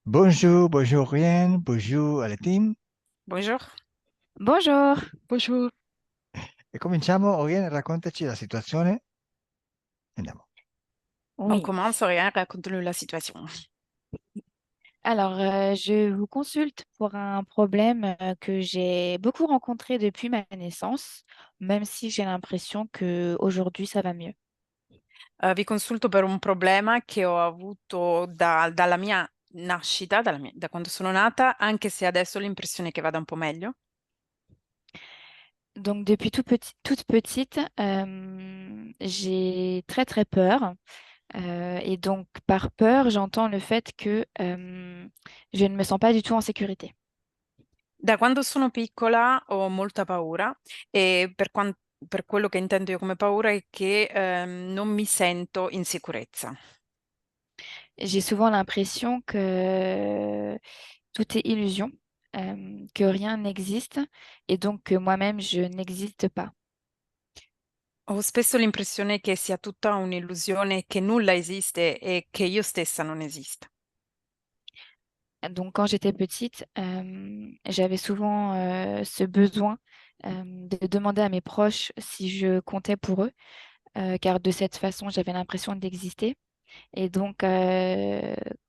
Bonjour, bonjour Rien, bonjour alla team. Bonjour. Bonjour. Bonjour. E cominciamo, Rien, raccontaci la situazione. Andiamo. On Oui. commence, rien, raconte-nous la situation. Alors, je vous consulte pour un problème que j'ai beaucoup rencontré depuis ma naissance, même si j'ai l'impression que aujourd'hui ça va mieux. Vi consulto per un problema che ho avuto dalla mia nascita, da quando sono nata, anche se adesso ho l'impressione che vada un po' meglio. Donc, depuis toute petite, j'ai très très peur. Et donc, par peur, j'entends le fait que je ne me sens pas du tout en sécurité. Da quando sono piccola ho molta paura e per quello che intendo io come paura è che non mi sento in sicurezza. J'ai souvent l'impression que tout est illusion, que rien n'existe et donc que moi-même je n'existe pas. Ho spesso l'impressione che sia tutta un'illusione, che nulla esiste e che io stessa non esista. Donc quand j'étais petite, j'avais souvent ce besoin de demander à mes proches si je comptais pour eux, car de cette façon j'avais l'impression d'exister. Et donc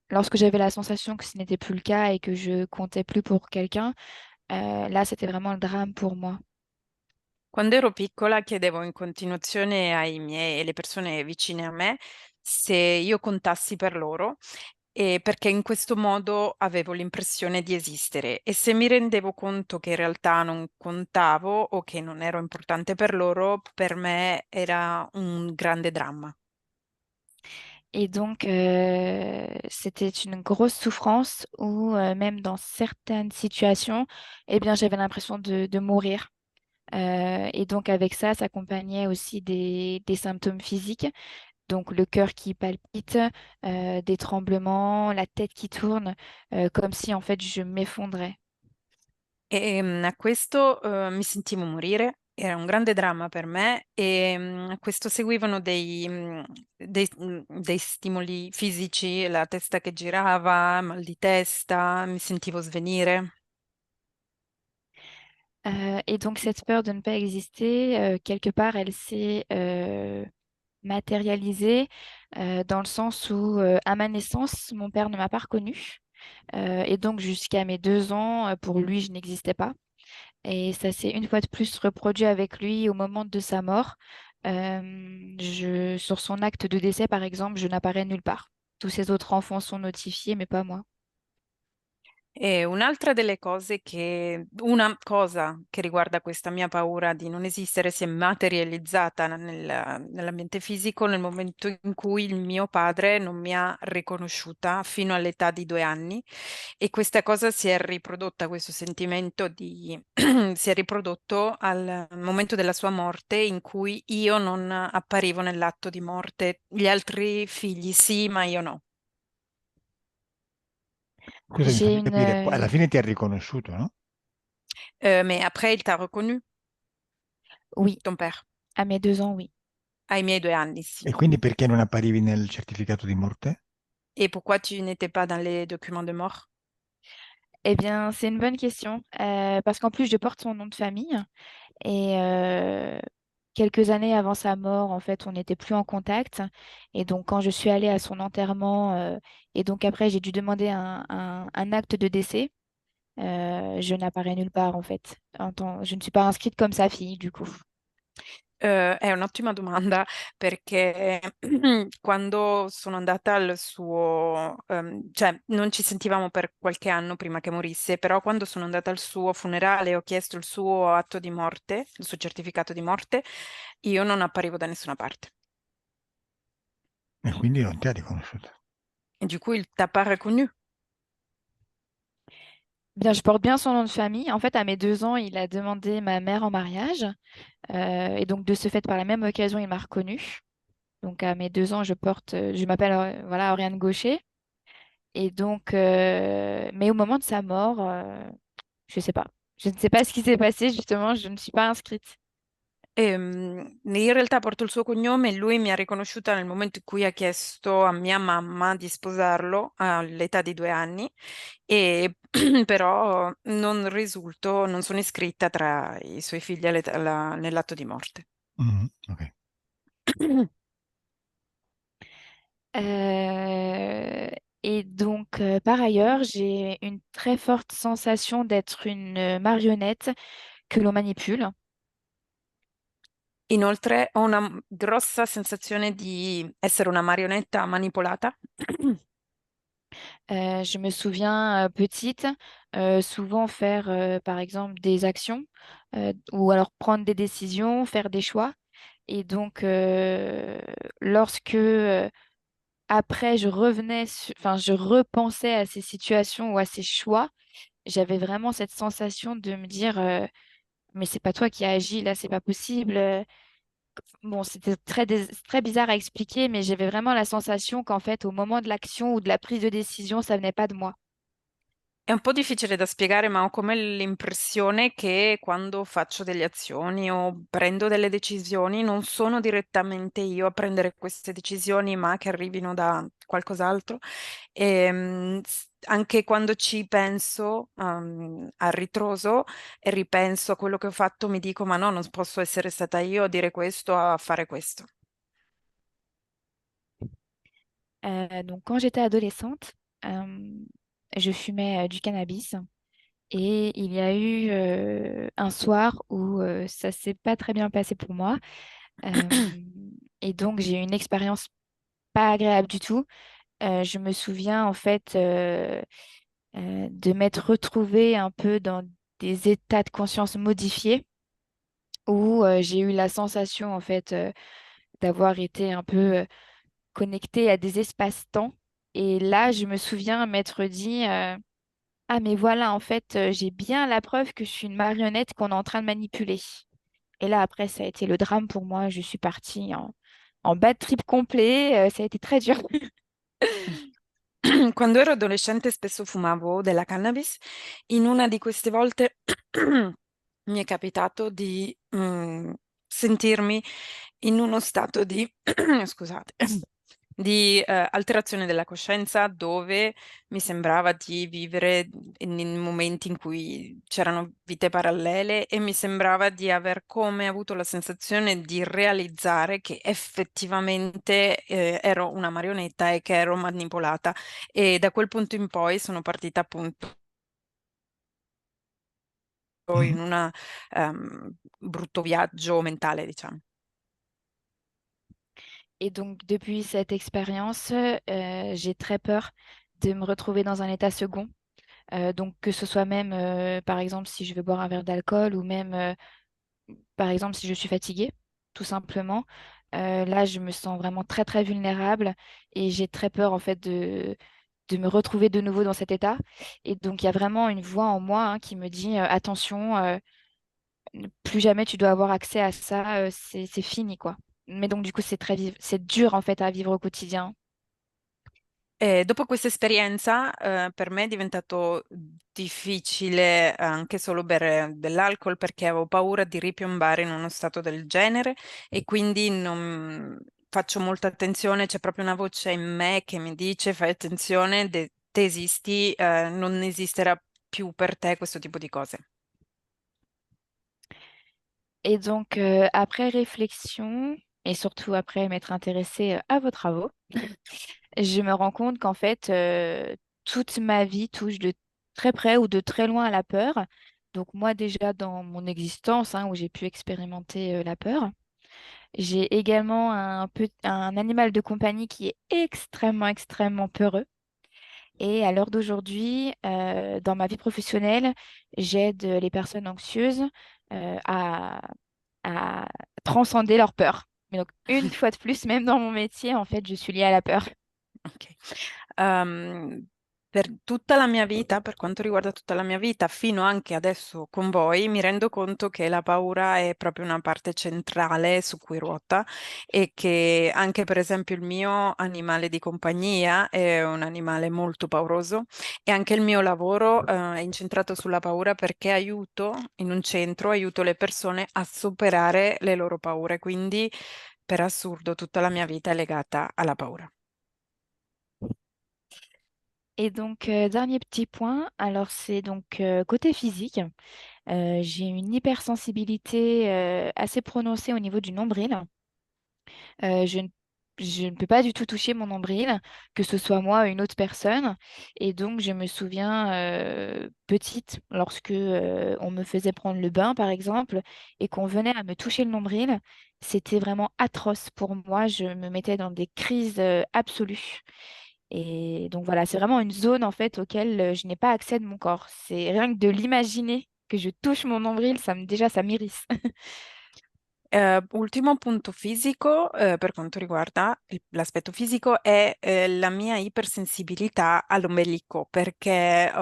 lorsque j'avais la sensation que ce n'était plus le cas et que je comptais plus pour quelqu'un, là c'était vraiment le drame pour moi. Quando ero piccola chiedevo in continuazione ai miei e alle persone vicine a me se io contassi per loro, perché in questo modo avevo l'impressione di esistere e se mi rendevo conto che in realtà non contavo o che non ero importante per loro, per me era un grande dramma. Et donc, c'était une grosse souffrance où, même dans certaines situations, eh bien, j'avais l'impression de mourir. Et donc, avec ça s'accompagnait aussi des symptômes physiques. Donc, le cœur qui palpite, des tremblements, la tête qui tourne, comme si, en fait, je m'effondrais. A questo, mi sentivo morire, era un grande dramma per me a questo seguivano dei stimoli fisici, la testa che girava, mal di testa, mi sentivo svenire. Et donc, cette peur de ne pas exister, quelque part, elle s'est matérialisée dans le sens où, à ma naissance, mon père ne m'a pas reconnue. Et donc, jusqu'à mes 2 ans, pour lui, je n'existais pas. Et ça s'est une fois de plus reproduit avec lui au moment de sa mort. Sur son acte de décès, par exemple, je n'apparais nulle part. Tous ses autres enfants sont notifiés, mais pas moi. E un'altra delle cose una cosa che riguarda questa mia paura di non esistere si è materializzata nell'ambiente fisico nel momento in cui il mio padre non mi ha riconosciuta fino all'età di 2 anni e questa cosa si è riprodotta, questo sentimento si è riprodotto al momento della sua morte in cui io non apparivo nell'atto di morte. Gli altri figli sì, ma io no. Scusami, J'ai fammi une... capire, alla fine ti ha riconosciuto, no? Mais après, il t'a reconnu, Oui, ton père? à mes 2 ans, oui. Ai miei 2 anni, sì. E quindi perché non apparivi nel certificato di morte? Et pourquoi tu n'étais pas dans les documents de mort? Eh bien, c'est une bonne question, parce qu'en plus, je porte son nom de famille et quelques années avant sa mort, en fait, on n'était plus en contact. Et donc, quand je suis allée à son enterrement, et donc après, j'ai dû demander un acte de décès, je n'apparais nulle part, en fait. Je ne suis pas inscrite comme sa fille, du coup. È un'ottima domanda perché quando sono andata al suo, cioè non ci sentivamo per qualche anno prima che morisse, però quando sono andata al suo funerale e ho chiesto il suo atto di morte, il suo certificato di morte, io non apparivo da nessuna parte. E quindi non ti ha riconosciuto. Et du coup, il t'a pas reconnu. Bien, je porte bien son nom de famille. En fait, à mes 2 ans, il a demandé ma mère en mariage. Et donc, de ce fait, par la même occasion, il m'a reconnue. Donc, à mes 2 ans, je m'appelle voilà, Oriane Gaucher. Et donc, mais au moment de sa mort, je sais pas. Je ne sais pas ce qui s'est passé, justement, je ne suis pas inscrite. In realtà porto il suo cognome e lui mi ha riconosciuta nel momento in cui ha chiesto a mia mamma di sposarlo all'età di 2 anni, e però non sono iscritta tra i suoi figli nell'atto di morte. Ok. Et donc, par ailleurs, j'ai une très forte sensation d'être une marionnette que l'on manipule. Inoltre ho una grossa sensazione di essere una marionetta manipolata. Je me souviens, petite, souvent faire, par exemple, des actions ou alors prendre des décisions, faire des choix. Et donc, lorsque après je revenais, enfin, je repensais à ces situations ou à ces choix, j'avais vraiment cette sensation de me dire, mais c'est pas toi qui as agi, là, c'est pas possible. Bon, c'était très bizarre à expliquer, mais j'avais vraiment la sensation qu'en fait, au moment de l'action ou de la prise de décision, ça venait pas de moi. È un po' difficile da spiegare, ma ho come l'impressione che quando faccio delle azioni o prendo delle decisioni non sono direttamente io a prendere queste decisioni, ma che arrivino da qualcos'altro. Anche quando ci penso, a ritroso e ripenso a quello che ho fatto, mi dico, ma no, non posso essere stata io a dire questo, a fare questo. Donc, quand j'étais adolescente, euh, je fumais du cannabis et il y a eu un soir où ça s'est pas très bien passé pour moi. Euh, et donc, j'ai eu une expérience pas agréable du tout. Je me souviens en fait de m'être retrouvée un peu dans des états de conscience modifiés où j'ai eu la sensation en fait d'avoir été un peu connectée à des espaces-temps. Et là, je me souviens m'être dit, ah mais voilà, en fait, j'ai bien la preuve que je suis une marionnette qu'on est en train de manipuler. Et là, après, ça a été le drame pour moi. Je suis partie en bad trip complet. Ça a été très dur. Quando ero adolescente spesso fumavo della cannabis. In una di queste volte mi è capitato di sentirmi in uno stato di, scusate, di alterazione della coscienza, dove mi sembrava di vivere in momenti in cui c'erano vite parallele, e mi sembrava di aver come avuto la sensazione di realizzare che effettivamente ero una marionetta e che ero manipolata, e da quel punto in poi sono partita appunto in Mhm. un brutto viaggio mentale, diciamo. Et donc, depuis cette expérience, j'ai très peur de me retrouver dans un état second. Donc, que ce soit même, par exemple, si je vais boire un verre d'alcool ou même, par exemple, si je suis fatiguée, tout simplement. Là, je me sens vraiment très, très vulnérable et j'ai très peur, en fait, de me retrouver de nouveau dans cet état. Et donc, il y a vraiment une voix en moi qui me dit, attention, plus jamais tu dois avoir accès à ça, c'est fini, quoi. Mais donc, du coup, c'est dur, en fait, à vivre au quotidien. E dopo questa esperienza, per me è diventato difficile anche solo bere dell'alcol, perché avevo paura di ripiombare in uno stato del genere, e quindi non faccio molta attenzione. C'è proprio una voce in me che mi dice: fai attenzione, te esisti, non esisterà più per te questo tipo di cose. Et donc, après réflexion, et surtout après m'être intéressée à vos travaux, je me rends compte qu'en fait, toute ma vie touche de très près ou de très loin à la peur. Donc moi déjà dans mon existence, où j'ai pu expérimenter la peur, j'ai également un animal de compagnie qui est extrêmement, extrêmement peureux. Et à l'heure d'aujourd'hui, dans ma vie professionnelle, j'aide les personnes anxieuses à transcender leur peur. Mais donc, une fois de plus, même dans mon métier, en fait, je suis liée à la peur. Ok. Ehm, Per tutta la mia vita, per quanto riguarda tutta la mia vita, fino anche adesso con voi, mi rendo conto che la paura è proprio una parte centrale su cui ruota e che anche per esempio il mio animale di compagnia è un animale molto pauroso e anche il mio lavoro, è incentrato sulla paura perché aiuto in un centro, aiuto le persone a superare le loro paure. Quindi, per assurdo, tutta la mia vita è legata alla paura. Et donc, dernier petit point, alors c'est donc côté physique. J'ai une hypersensibilité assez prononcée au niveau du nombril. Je ne, je ne peux pas du tout toucher mon nombril, que ce soit moi ou une autre personne. Et donc, je me souviens petite, lorsque on me faisait prendre le bain, par exemple, et qu'on venait à me toucher le nombril, c'était vraiment atroce pour moi. Je me mettais dans des crises absolues. Et donc voilà, c'est vraiment une zone en fait auquel je n'ai pas accès de mon corps. C'est rien que de l'imaginer que je touche mon nombril, déjà ça m'irrisse. Ultimo punto fisico, per quanto riguarda l'aspetto fisico, è la mia ipersensibilità all'ombelico, perché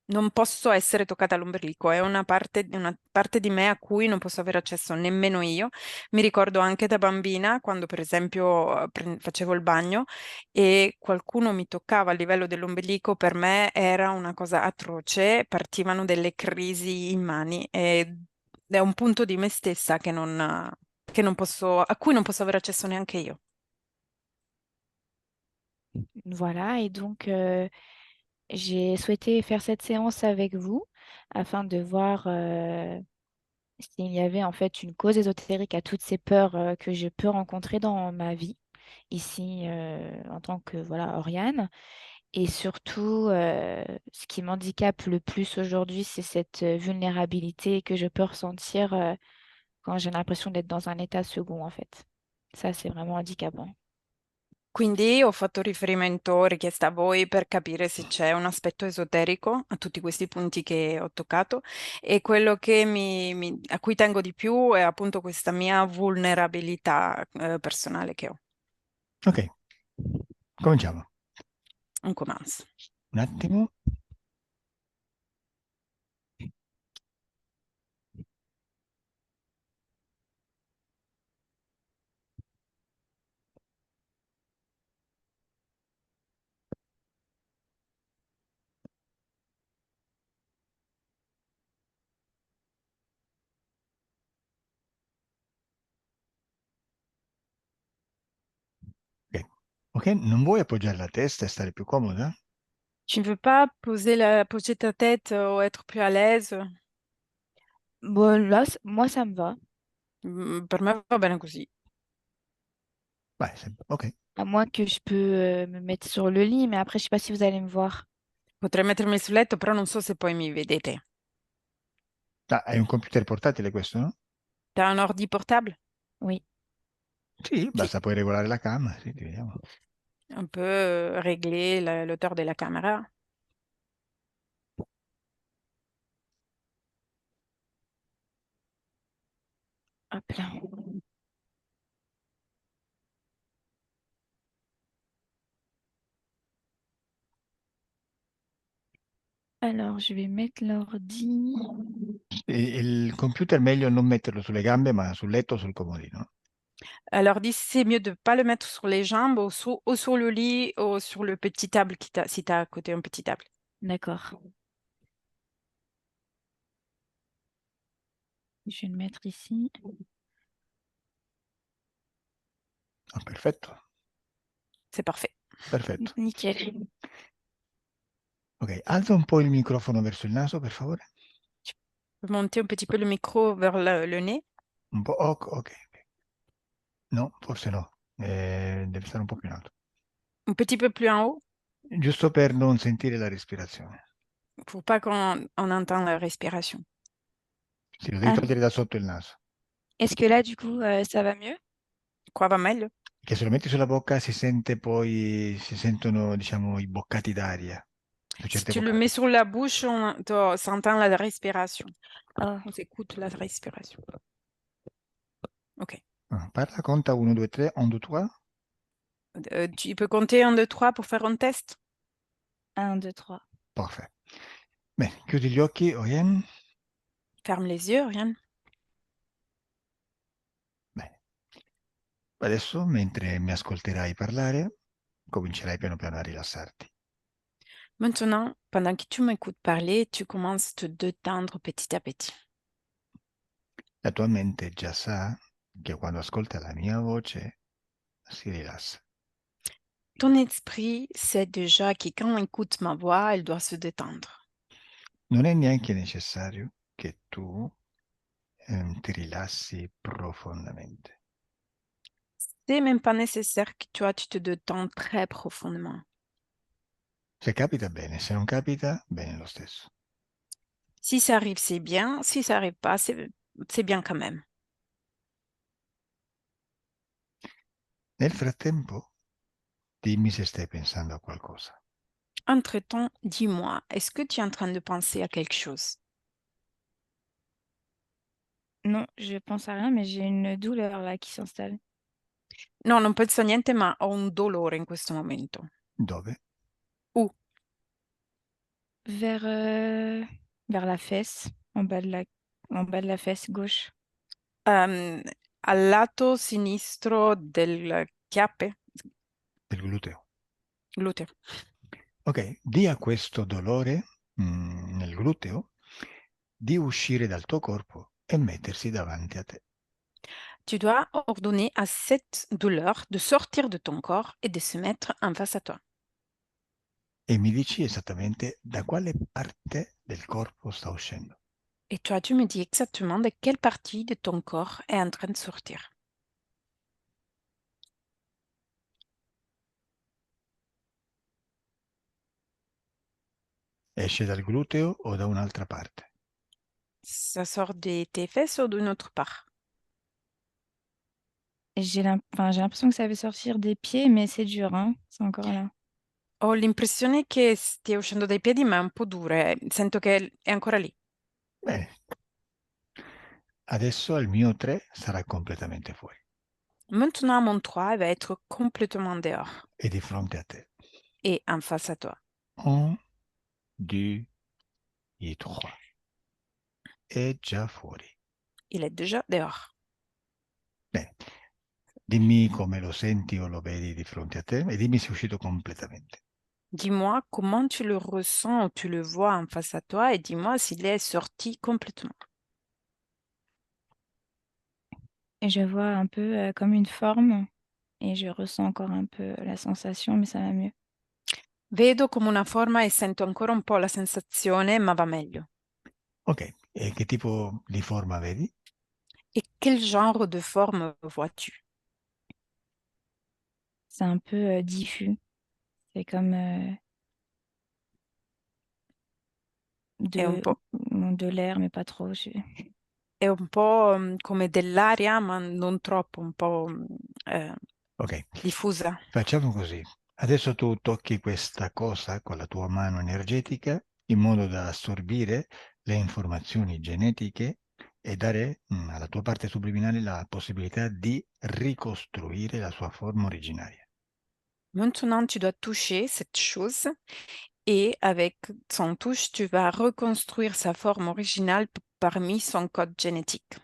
non posso essere toccata all'ombelico, è una parte di me a cui non posso avere accesso nemmeno io. Mi ricordo anche da bambina, quando per esempio facevo il bagno e qualcuno mi toccava a livello dell'ombelico, per me era una cosa atroce, partivano delle crisi immani ed è un punto di me stessa che non posso, a cui non posso avere accesso neanche io. Voilà, et donc j'ai souhaité faire cette séance avec vous afin de voir s'il y avait en fait une cause ésotérique à toutes ces peurs que je peux rencontrer dans ma vie ici en tant que voilà Oriane. Et surtout, ce qui m'handicape le plus aujourd'hui, c'est cette vulnérabilité que je peux ressentir quand j'ai l'impression d'être dans un état second en fait. Ça, c'est vraiment handicapant. Quindi ho fatto riferimento, richiesta a voi per capire se c'è un aspetto esoterico a tutti questi punti che ho toccato e quello che a cui tengo di più è appunto questa mia vulnerabilità, personale che ho. Ok, cominciamo. Un commence. Un attimo. Ok, ok, non vuoi appoggiare la testa e stare più comoda? Tu ne veux pas poser ta tête ou être plus à l'aise? Bon, là, moi, ça me va. Per me va bene così. Vai, ok. À moins que je peux me mettre sur le lit, mais après, je sais pas si vous allez me voir. Potrei mettermi sul letto, però non so se poi mi vedete. Ah, hai un computer portatile questo, no? T'as un ordi portable? Oui. Sì, Sì. basta poi regolare la cam, sì, ti vediamo. On peut régler l'auteur de la caméra. Hop là. Alors, je vais mettre l'ordi. Il computer è meglio non metterlo sulle gambe, ma sul letto o sul comodino. Alors, c'est mieux de ne pas le mettre sur les jambes ou sur le lit ou sur le petit table si tu as à côté un petit table. D'accord. Je vais le mettre ici. Ah, perfetto, C'est parfait. perfetto. Nickel. Ok, alza un po' il microfono verso il naso, per favore. Tu peux monter un petit peu le micro vers le nez. Un po', ok, ok. No, forse no. Deve stare un po' più in alto. Un petit peu plus en haut. Giusto per non sentire la respirazione. Pour pas qu'on entende la respiration. Sì, lo devi Ah, togliere da sotto il naso. est-ce que là, du coup, ça va mieux? Qua va meglio? Che se lo metti sulla bocca si sente poi, si sentono, diciamo, i boccati d'aria. Su Si certe tu le vocali. mets sur la bouche, on s'entend la respiration. Ah, On s'écoute la respiration. OK. Ah, parla, conta 1, 2, 3, 1, 2, 3. Tu peux compter 1, 2, 3 pour faire un test? 1, 2, 3. Perfetto. Bene, chiudi gli occhi, Oriane. Ferme les yeux, Oriane. Bene. Adesso, mentre mi ascolterai parlare, comincerai piano piano a rilassarti. Maintenant, pendant que tu m'écoutes parler, tu commences à te détendre petit à petit. La tua mente già sa che quando ascolta la mia voce si rilassa. Ton esprit sait déjà que quand on écoute ma voix, elle doit se détendre. Non è neanche necessario che tu ti rilassi profondamente. C'est même pas nécessaire que toi, tu te détends très profondément. Se capita bene, se non capita, bene lo stesso. Si ça arrive, c'est bien. Si ça arrive pas, c'est bien quand même. Nel frattempo, dimmi se stai pensando a qualcosa. Entre-temps, dis-moi, est-ce que tu es en train de penser à quelque chose? Non, je pense à rien, mais j'ai une douleur là qui s'installe. No, non penso a niente, ma ho un dolore in questo momento. Dove? Où? Vers la fesse, en bas de la fesse gauche. Al lato sinistro del chiappe, Del gluteo. gluteo. Ok, di a questo dolore nel gluteo di uscire dal tuo corpo e mettersi davanti a te. Tu dois ordonner à cette douleur de sortir de ton corps et de se mettre en face à toi. E mi dici esattamente da quale parte del corpo sta uscendo. Et toi, tu me dis exactement de quelle partie de ton corps est en train de sortir. Esce dal gluteo o da un'altra parte? Ça sort de tes fesses ou d'une autre part? Enfin, j'ai l'impression que ça veut sortir des pieds, mais c'est dur, hein? C'est encore là. Ho l'impressione che stia uscendo dai piedi, ma è un po' dura. Sento che è ancora lì. Bene. Adesso al mio 3 sarà completamente fuori. Maintenant, mon 3 va être complètement dehors E di fronte a te. et en face à toi. 1, 2, 3. È già fuori. Il est déjà dehors. Bene. Dimmi come lo senti o lo vedi di fronte a te e dimmi se è uscito completamente. Dis-moi comment tu le ressens ou tu le vois en face à toi et dis-moi s'il est sorti complètement. Et je vois un peu comme une forme et je ressens encore un peu la sensation, mais ça va mieux. Vedo come una forma e sento ancora un po' la sensazione, ma va meglio. Ok, e che tipo di forma vedi? Et quel genre de forme vois-tu? C'est un peu diffus. C'est comme È un po', de l'air, mais pas trop. è un po', come dell'aria, ma non troppo, un po', Ok, diffusa. facciamo così. Adesso tu tocchi questa cosa con la tua mano energetica in modo da assorbire le informazioni genetiche e dare alla tua parte subliminale la possibilità di ricostruire la sua forma originaria. Maintenant, tu dois toucher cette chose et avec son touche, tu vas reconstruire sa forme originale parmi son code génétique.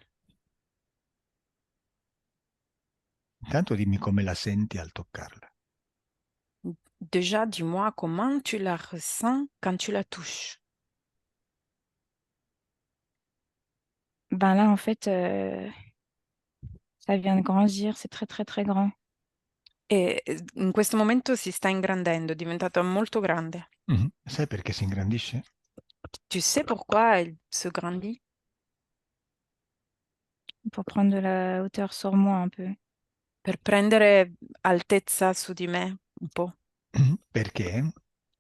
Intanto dimmi come la senti al toccarla. Déjà, dis-moi comment tu la ressens quand tu la touches. Ben là, en fait, ça vient de grandir. C'est très, très, très grand. E in questo momento si sta ingrandendo, è diventata molto grande. Sai perché si ingrandisce? Tu sais pourquoi elle se grandit? Pour prendre de la hauteur sur moi un peu. Per prendere altezza su di me un po'. Perché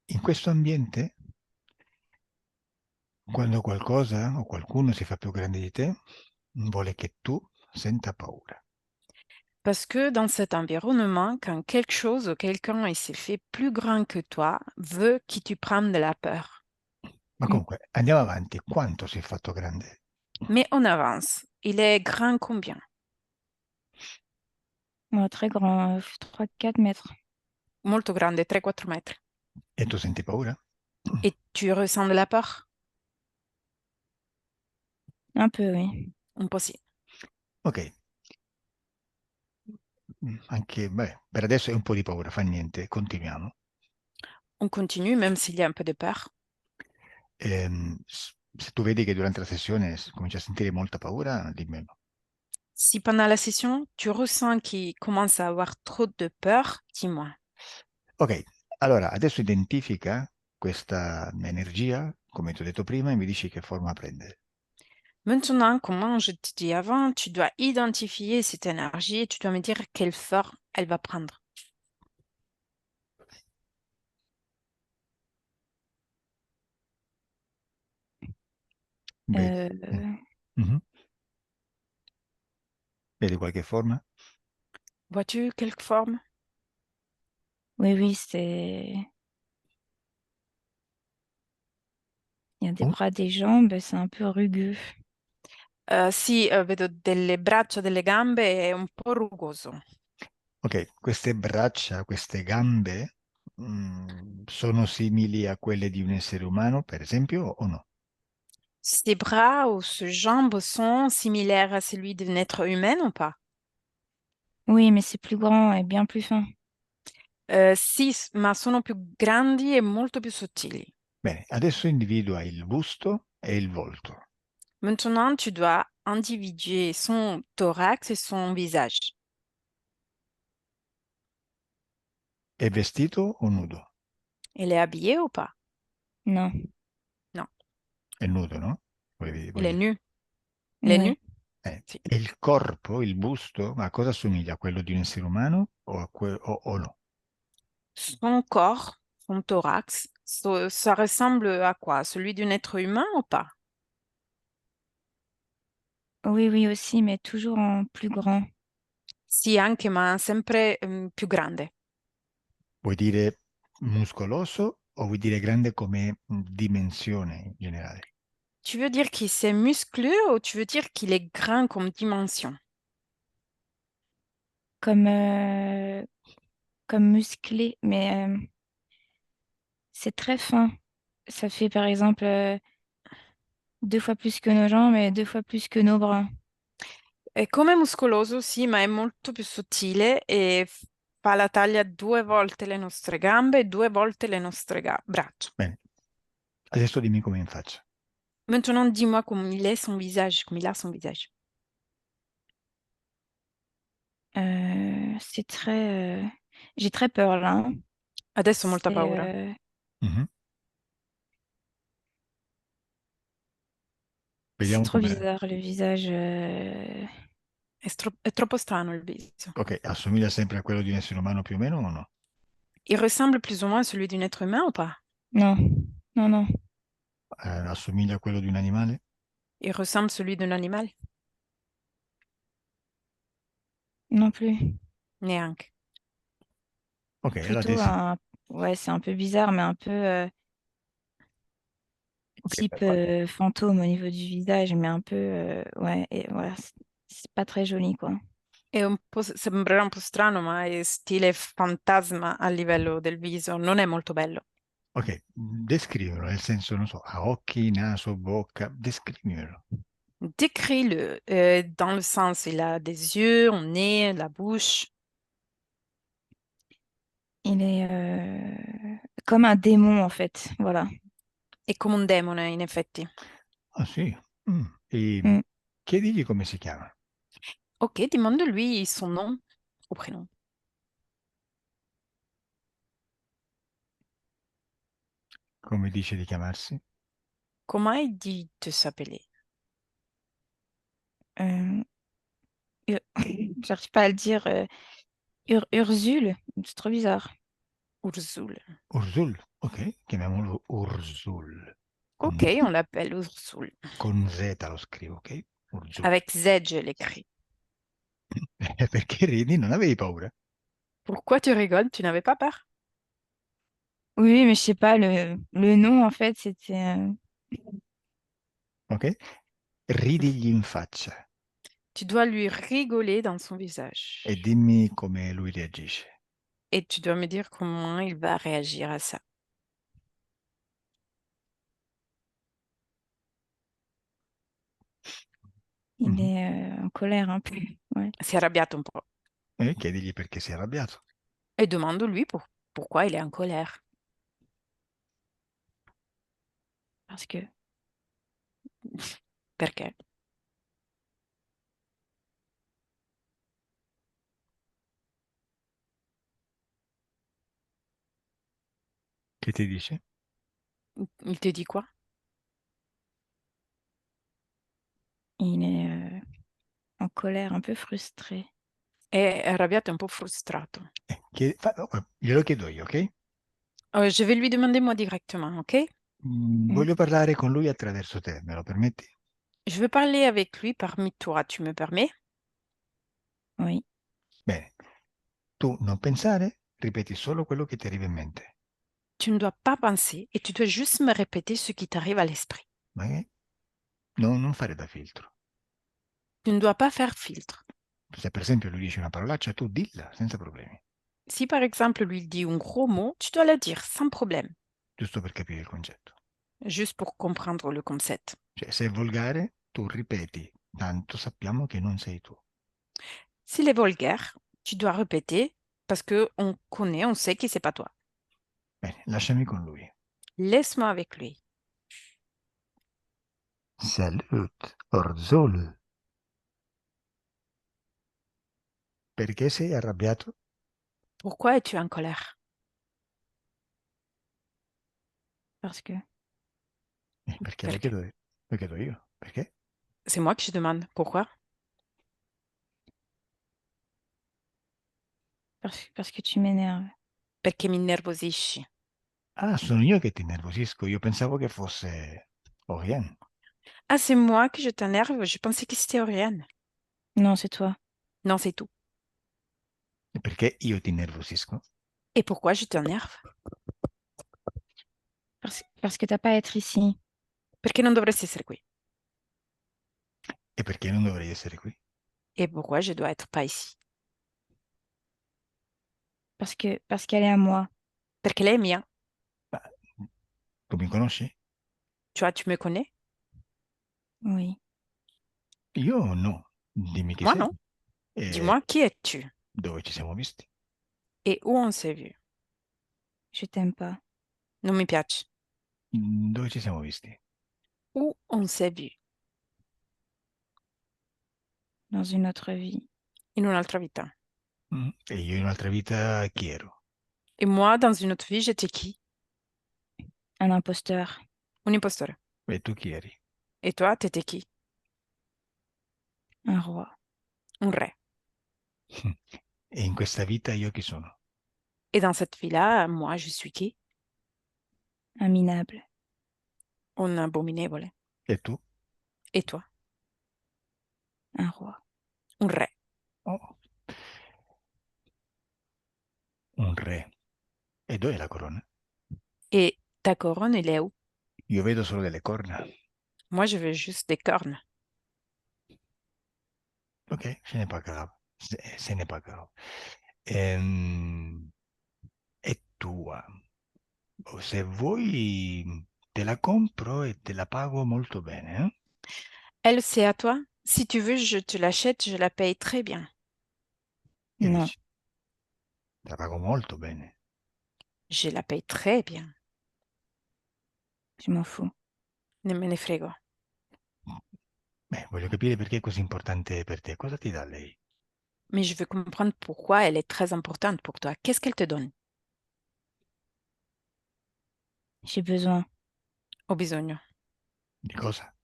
in questo ambiente, quando qualcosa o qualcuno si fa più grande di te, vuole che tu senta paura. Parce que dans cet environnement, quand quelque chose ou quelqu'un il s'est fait plus grand que toi, veut que tu prennes de la peur. Ma comunque, andiamo avanti. Quanto si è fatto grande? Mais on avance. Il est grand combien? Ouais, très grand, 3-4 mètres. molto grande, 3-4 metri. E tu senti paura? Et tu ressens de la peur? Un peu, oui. Un po' sì. Ok. Anche, beh, per adesso è un po' di paura, fa niente, continuiamo. On continue, même s'il y a un peu de peur. Se tu vedi che durante la sessione cominci a sentire molta paura, dimmelo. Si pendant la session, tu ressens qu'il commence à avoir trop de peur, dis-moi. Ok, allora adesso identifica questa energia, come ti ho detto prima, e mi dici che forma prende. Maintenant, comme je te dis avant, tu dois identifier cette énergie et tu dois me dire quelle forme elle va prendre. Vedi? Euh, Mhm. Vedi qualche forma? Vois-tu quelle forme? oui, oui, c'est... Il y a des Oh, bras, des jambes, c'est un peu rugueux. Sì, vedo delle braccia, delle gambe, è un po' rugoso. ok, queste braccia, queste gambe, sono simili a quelle di un essere umano, per esempio, o no? Ses bras ou ses jambes sont similaires à celui d'un être humain ou pas? Oui, mais c'est plus grand et bien plus fin. Sì, ma sono più grandi e molto più sottili. Bene, adesso individua il busto e il volto. Maintenant, tu dois individuer son thorax et son visage. È vestito o nudo? Elle est habillée ou pas? Non. Non, È nudo, no? elle est Dire. nue. Elle est nue? Ouais. Sì. E il corpo, il busto, a cosa assomiglia? A quello di un essere umano o no? Son corps, son thorax, ça ressemble à quoi? Celui d'un être humain ou pas? Oui, oui, aussi, mais toujours en plus grand. Sì, anche, ma sempre più grande. Vuoi dire muscoloso o vuoi dire grande come dimensione in generale? Tu veux dire qu'il s'est musclé ou tu veux dire qu'il est grand comme dimension? Comme, comme musclé, mais c'est très fin. Ça fait par exemple 2 fois plus que nos jambes et 2 fois plus que nos bras. È come muscoloso, sì, ma è molto più sottile e fa la taglia 2 volte le nostre gambe e 2 volte le nostre braccia. Bene, adesso dimmi come in faccia. Maintenant, dis-moi comment il est son visage, comme il a son visage. C'est très... J'ai très peur là, hein. Adesso ho molta C'est paura. Mhm. c'est Vediamo trop come. bizarre le visage. È troppo strano il viso. Ok, assomiglia sempre a quello di un essere umano più o meno o no? Il ressemble plus ou moins à celui d'un être humain ou pas? Non, non, non, Assomiglia a quello di un animale? Il ressemble à celui d'un animal? non plus. Neanche. Ok, allora Plutôt adesso. un... Ouais, c'est un peu bizarre, mais un peu Ok, type fantôme au niveau du visage, mais un peu... ouais, et voilà, c'est pas très joli, quoi. Sembrerà un po' strano, ma è stile fantasma a livello del viso, non è molto bello. ok, descrivilo, nel senso, non so, ha occhi, naso, bocca, descrivilo. Décris-le, dans le sens, il a des yeux, un nez, la bouche. Il est comme un démon, en fait. Voilà. È come un demone, in effetti. Ah sì? Mm. E Mm. chiedigli come si chiama. Ok, demande-lui son nom ou prénom. Come dice di chiamarsi? Comment il dit de s'appeler? Euh, J'arrive pas à le dire. Ursule. C'est trop bizarre. Ursul. Ursul, ok, chiamiamolo Ursul. Ok, on l'appelle Ursul. Con Z lo scrivo, ok? Ursul. Avec Z, je l'écris. Perché ridi? Non avevi paura? Pourquoi tu rigoles? Tu n'avais pas peur? Oui, mais je sais pas, le nom, en fait, c'était... Ok? Ridigli in faccia Tu dois lui rigoler dans son e visage. dimmi come lui reagisce. Et tu dois me dire comment il va réagir à ça. Il Mhm. est en colère un peu. Ouais. Si è arrabbiato un po'. E chiedigli perché si è arrabbiato. E demande-lui pourquoi il est en colère. Parce que Perché? Che ti dice? Il te dit quoi? il est en colère, un peu frustré. È arrabbiato e un po' frustrato. Glielo chiedo io, ok? Je vais lui demander moi directement, ok? Mm. Voglio parlare con lui attraverso te, me lo permetti? Je veux parler avec lui parmi toi, tu me permets? Oui, Bene. Tu non pensare, ripeti solo quello che ti arriva in mente. Tu ne dois pas penser et tu dois juste me répéter ce qui t'arrive à l'esprit. Ok? Non fare da filtro. Tu ne dois pas faire filtre. Se per esempio lui dice una parolaccia, tu dilla senza problemi, Si par exemple lui dit un gros mot, tu dois le dire sans problème, giusto per capire il concetto. juste pour comprendre le concept. Cioè, se è volgare, tu ripeti, tanto sappiamo che non sei tu. S'il est vulgaire, tu dois répéter parce que on connaît, on sait que c'est pas toi. Bene, lasciami con lui. Laisse-moi avec lui. Salut, Orzul. Perché sei arrabbiato? Pourquoi es-tu en colère? parce que Perché Perché? lo chiedo io. Perché? C'est moi qui je demande. Pourquoi? parce que tu m'énerves. Perché mi innervosisci. Ah, sono io che ti innervosisco. Io pensavo che fosse Oriane. Ah, c'est moi que je t'énerve? Je pensais que c'était Oriane. Non, c'est toi. Non, c'est tout. Perché io ti innervosisco? Et pourquoi je t'énerve? Parce que t'as pas à être ici. Perché non dovresti essere qui? E perché non dovrei essere qui? Et pourquoi je dois être pas ici? Parce qu'elle est à moi. Perché lei è mia. Ma tu mi conosci? Tu vois, tu me connais? Oui. Io no. Dimmi chi Moi, sei non. e Dis-moi, qui es-tu? dove ci siamo visti. Et où on s'est vu? Je t'aime pas. Non mi piace. Dove ci siamo visti? Où on s'est vu? Dans une autre vie. In un'altra vita. E io in un'altra vita chi ero? Et moi, dans une autre vie, j'étais qui? Un imposteur. Un impostore. E tu chi eri? Et toi, t'étais qui? Un roi. Un re. E in questa vita io chi sono? Et dans cette vie-là, moi, je suis qui? Un minable. Un abominevole. E tu? Et toi? Un roi. Un re. Oh, un re. E dov'è la corona? Et ta couronne, elle est où? Io vedo solo delle corna. Moi, je veux juste des cornes. Ok, ce n'est pas grave. Ce n'est pas grave. È tua. Se vuoi te la compro e te la pago molto bene, eh? Elle, c'est à toi. Si tu veux, je te l'achète, je la paye très bien. Che Non, dici? Te la pago molto bene. Je la paye très bien. je m'en fous. Ne me ne frego. Beh, voglio capire perché è così importante per te. Cosa ti dà lei? Mais je veux comprendre pourquoi elle est très importante pour toi. Qu'est-ce qu'elle te donne? J'ai besoin. Ho bisogno. Di cosa?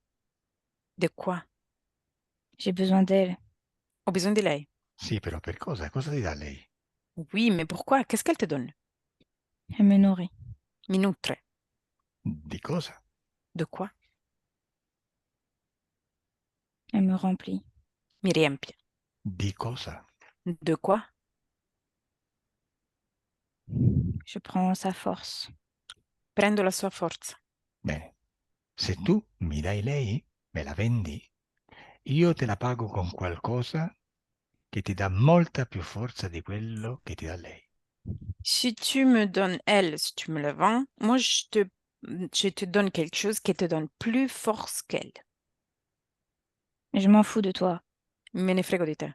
De quoi? J'ai besoin d'elle. Ho bisogno di lei. Sì, però per cosa? Cosa ti dà lei? Oui, mais pourquoi? Qu'est-ce qu'elle te donne? Elle me nourrit. Mi nutre. Di cosa? De quoi? Elle me remplit. Mi riempie. Di cosa? De quoi? Je prends sa force. Prendo la sua forza. Bene, se tu mi dai lei, me la vendi, io te la pago con qualcosa che ti dà molta più forza di quello che ti dà lei. Si tu me donnes elle, si tu me la vends, moi je te donne quelque chose qui te donne plus force qu'elle. Je m'en fous de toi. Me ne frego di te.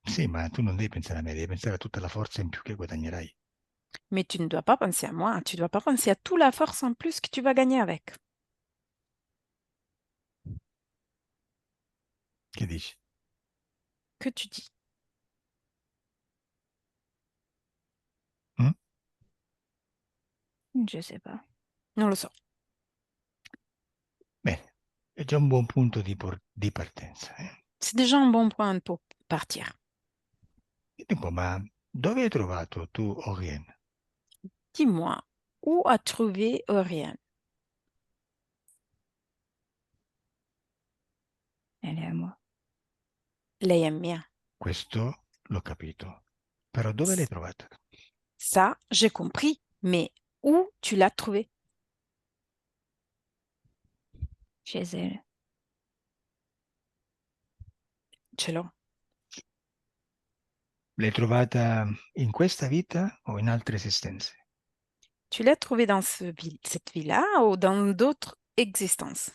Sì, ma tu non devi pensare a me, devi pensare a tutta la forza in più che guadagnerai. Mais tu ne dois pas penser à moi, tu dois pas penser à toute la force en plus que tu vas gagner avec. Che dici? Que tu dis? Mm? Je sais pas. Non lo so. Bene, è già un buon punto di partenza. C'est déjà un bon point pour partir. Dimmi un po', ma dove hai trovato tu Orien? Dis-moi, où as trouvé Oriane? Elle est à moi. Lei è mia. Questo l'ho capito. Però dove l'hai trovata? Ça, j'ai compris. Mais où tu l'as trouvée? Chez elle. Ce l'ho. L'hai trovata in questa vita o in altre esistenze? Tu l'as trouvée dans cette vie-là ou dans d'autres existences?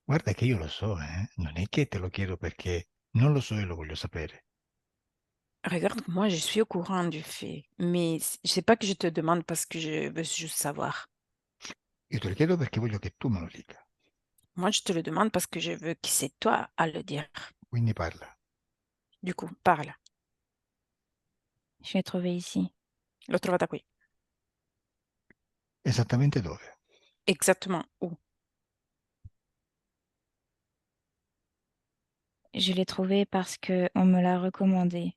Guarda che io lo so, eh? Non è che te lo chiedo perché non lo so e lo voglio sapere. Regarde, moi, je suis au courant du fait, mais c'est pas que je te demande parce que je veux juste savoir. Io te lo chiedo perché voglio che tu me lo dica. Moi, je te le demande parce que je veux que c'est toi à le dire. Quindi parla. Du coup, parle. Je l'ai trouvée ici. L'ho trovata qui. Esattamente dove? Exactement où? Je l'ai trouvée parce que on me l'a recommandée.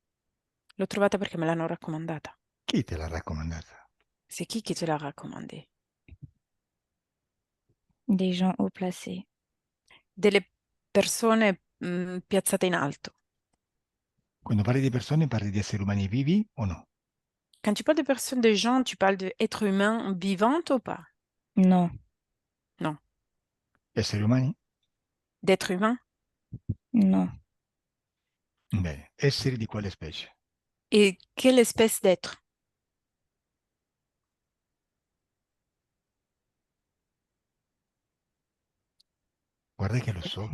L'ho trovata perché me l'hanno raccomandata. Chi te l'ha raccomandata? C'est qui te l'a raccomandée? Des gens haut placés. Delle persone piazzate in alto. Quando parli di persone parli di esseri umani vivi o no? Quand tu parles de personnes, de gens, tu parles d'êtres humains vivants ou pas? Non, Non. Esseri umani? D'êtres humains? non. Bene. Esseri di quale specie? Et quelle espèce d'être? Guarda che lo so.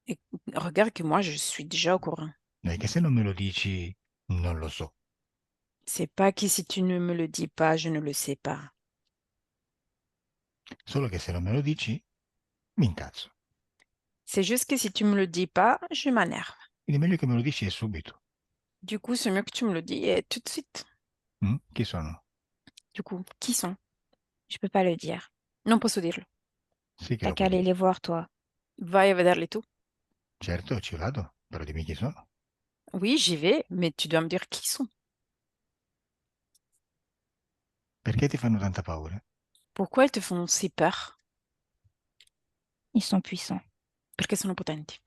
Et regarde que moi, je suis déjà au courant. Non è che se non me lo dici, non lo so. C'est pas que si tu ne me le dis pas, je ne le sais pas. Solo che se non me lo dici, mi incazzo. C'est juste que si tu me le dis pas, je m'énerve. Quindi è meglio che me lo dici e subito. Du coup, c'est mieux que tu me le dis et tout de suite. Mm? Chi sono? Du coup, qui sont? Je peux pas le dire. Non posso dirlo. Sì che T'as lo qu'à puoi aller dire. les voir, toi. Vai a vederli tu. Certo, ci vado, però dimmi chi sono. Oui, j'y vais, mais tu dois me dire qui sont. Perché ti fanno tanta paura? Pourquoi ils te font si peur? Ils sont puissants. Perché sono potenti.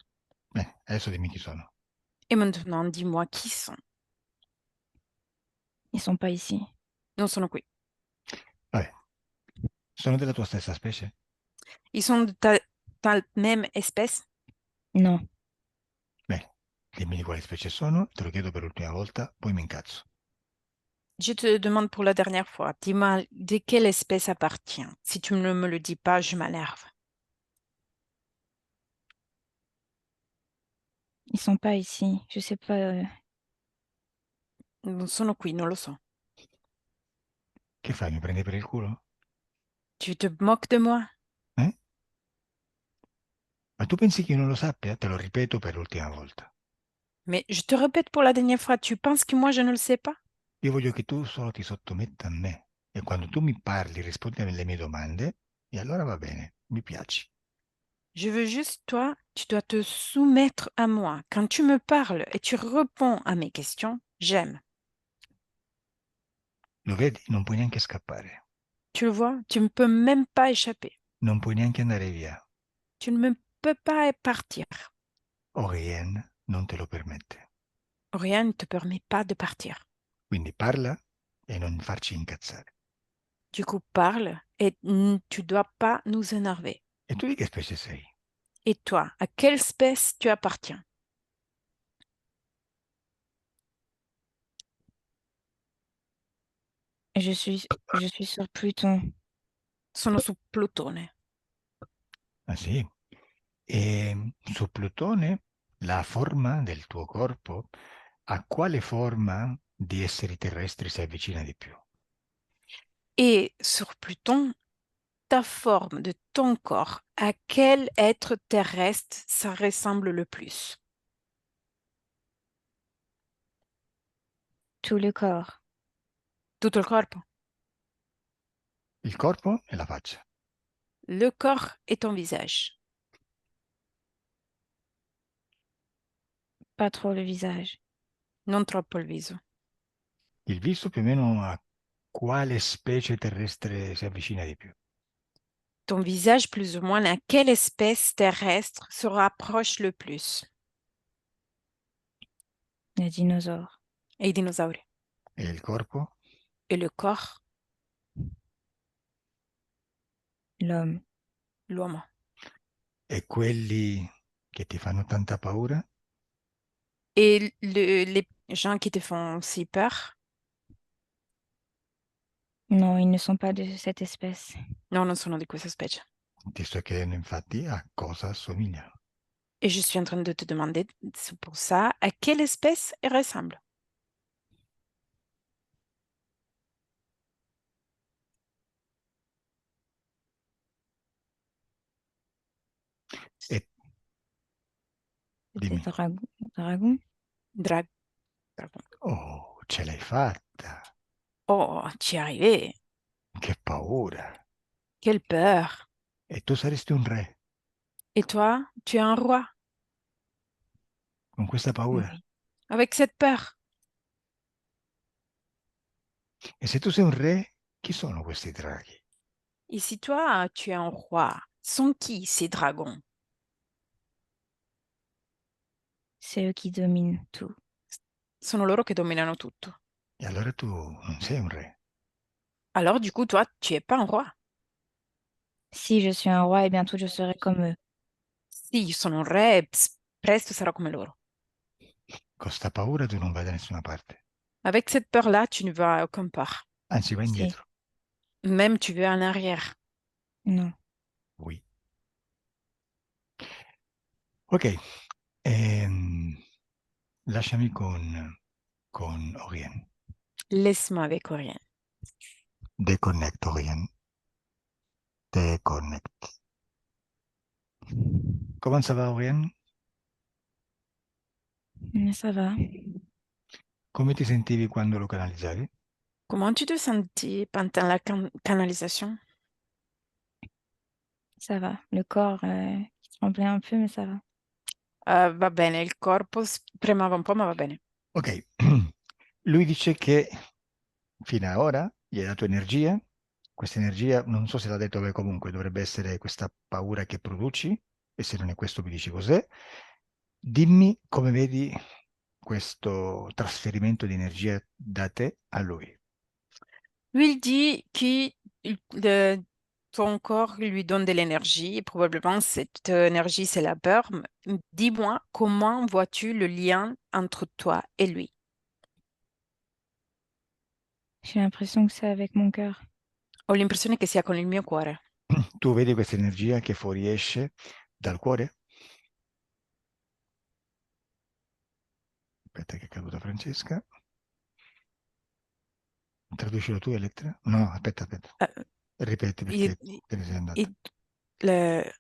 Adesso dimmi chi sono. Et maintenant, dis-moi qui sont. Ils sont pas ici. Non sono qui. Vabbè, sono della tua stessa specie? Ils sont de ta même espèce? Non. Bene, dimmi di quale specie sono, te lo chiedo per l'ultima volta, poi mi incazzo. Je te demande pour la dernière fois, dis-moi de quelle espèce appartient. Si tu ne me le dis pas, je m'énerve. Ils sont pas ici. Je sais pas. Non sono qui, non lo so. Che fai, mi prendi per il culo? Tu te moques de moi? Eh? Ma tu pensi che io non lo sappia? Te lo ripeto per l'ultima volta. Mais je te répète pour la dernière fois, tu penses que moi je ne le sais pas? Io voglio che tu solo ti sottometta a me. E quando tu mi parli, rispondi alle mie domande, e allora va bene, mi piaci. Je veux juste toi, tu dois te soumettre à moi. Quand tu me parles et tu réponds à mes questions, j'aime. Lo vedi? Non puoi neanche scappare. Tu le vois? Tu ne peux même pas échapper. Non puoi neanche andare via. Tu ne peux pas partir. Orien non te lo permette. Rien ne te permet pas de partir. Quindi parla e non farci incazzare. Du coup, parle et tu dois pas nous énerver. E tu di che specie sei? Et toi, à quelle espèce tu appartiens? Je suis sur Pluton. Sono su Plutone. Ah sì? E su Plutone la forma del tuo corpo, a quale forma di esseri terrestri si avvicina di più? Et sur Pluton, ta forme de ton corps, à quel être terrestre ça ressemble le plus? Tout le corps. Tutto il corpo. Il corpo e la faccia. Le corps et ton visage. Pas trop le visage. Non troppo il viso. Il viso più o meno a quale specie terrestre si avvicina di più? Ton visage, plus ou moins, à quelle espèce terrestre se rapproche le plus? Les dinosaures. Et i dinosauri. E il corpo? Et le corps, L'homme. l'uomo. E quelli che ti fanno tanta paura? Et les gens qui te font si peur? Non, ils ne sont pas de cette espèce. No, non sono di questa specie. Ti sto chiedendo infatti a cosa assomigliano. Et je suis en train de te demander, c'est pour ça, à quelle espèce elle ressemble? E dimmi, Peut-être dragon. Drag. Dragon. oh, ce l'hai fatta! Oh, ci è arrivé. Che paura! Quelle peur. E tu saresti un re Et toi, tu es un roi con questa paura. Oui. avec cette peur. E se tu sei un re, chi sono questi draghi? Et si toi, tu es un roi, sont qui ces dragons? C'est eux qui dominent tout. Sono loro che dominano tutto. E allora tu non sei un re. Alors, du coup, toi, tu es pas un roi. Si je suis un roi, et bientôt je serai comme eux. Sì, io sono un re, presto sarò come loro. Con sta paura tu non vai da nessuna parte. Avec cette peur-là, tu ne vas à aucun part. Anzi, vai Si. indietro. Même tu vas en arrière. Non. Oui. Ok, lasciami con Orien. Laisse-moi avec rien. Deconnect, Orien. Deconnect. Comment ça va, Orien? Mais ça va. Come ti sentivi quando lo canalizzavi? Comment tu te sentis pendant la canalisation? Ça va. Le corps qui tremblait un peu, mais ça va. Va bene, il corpo premeva un po', ma va bene. Ok, lui dice che fino ad ora gli hai dato energia, questa energia non so se l'ha detto, beh, comunque dovrebbe essere questa paura che produci, e se non è questo mi dici cos'è. Dimmi come vedi questo trasferimento di energia da te a lui. Lui, il dit que ton corps lui donne de l'énergie, et probablement cette énergie, c'est la peur. Dis-moi, comment vois-tu le lien entre toi et lui? J'ai l'impression que c'est avec mon cœur. Ho l'impressione che sia con il mio cuore. Tu vedi questa energia che fuoriesce dal cuore? Aspetta che è caduta Francesca. Traducilo tu, Elettra? No, aspetta. Euh, Ripeti il- perché te ne sei andata. il- le-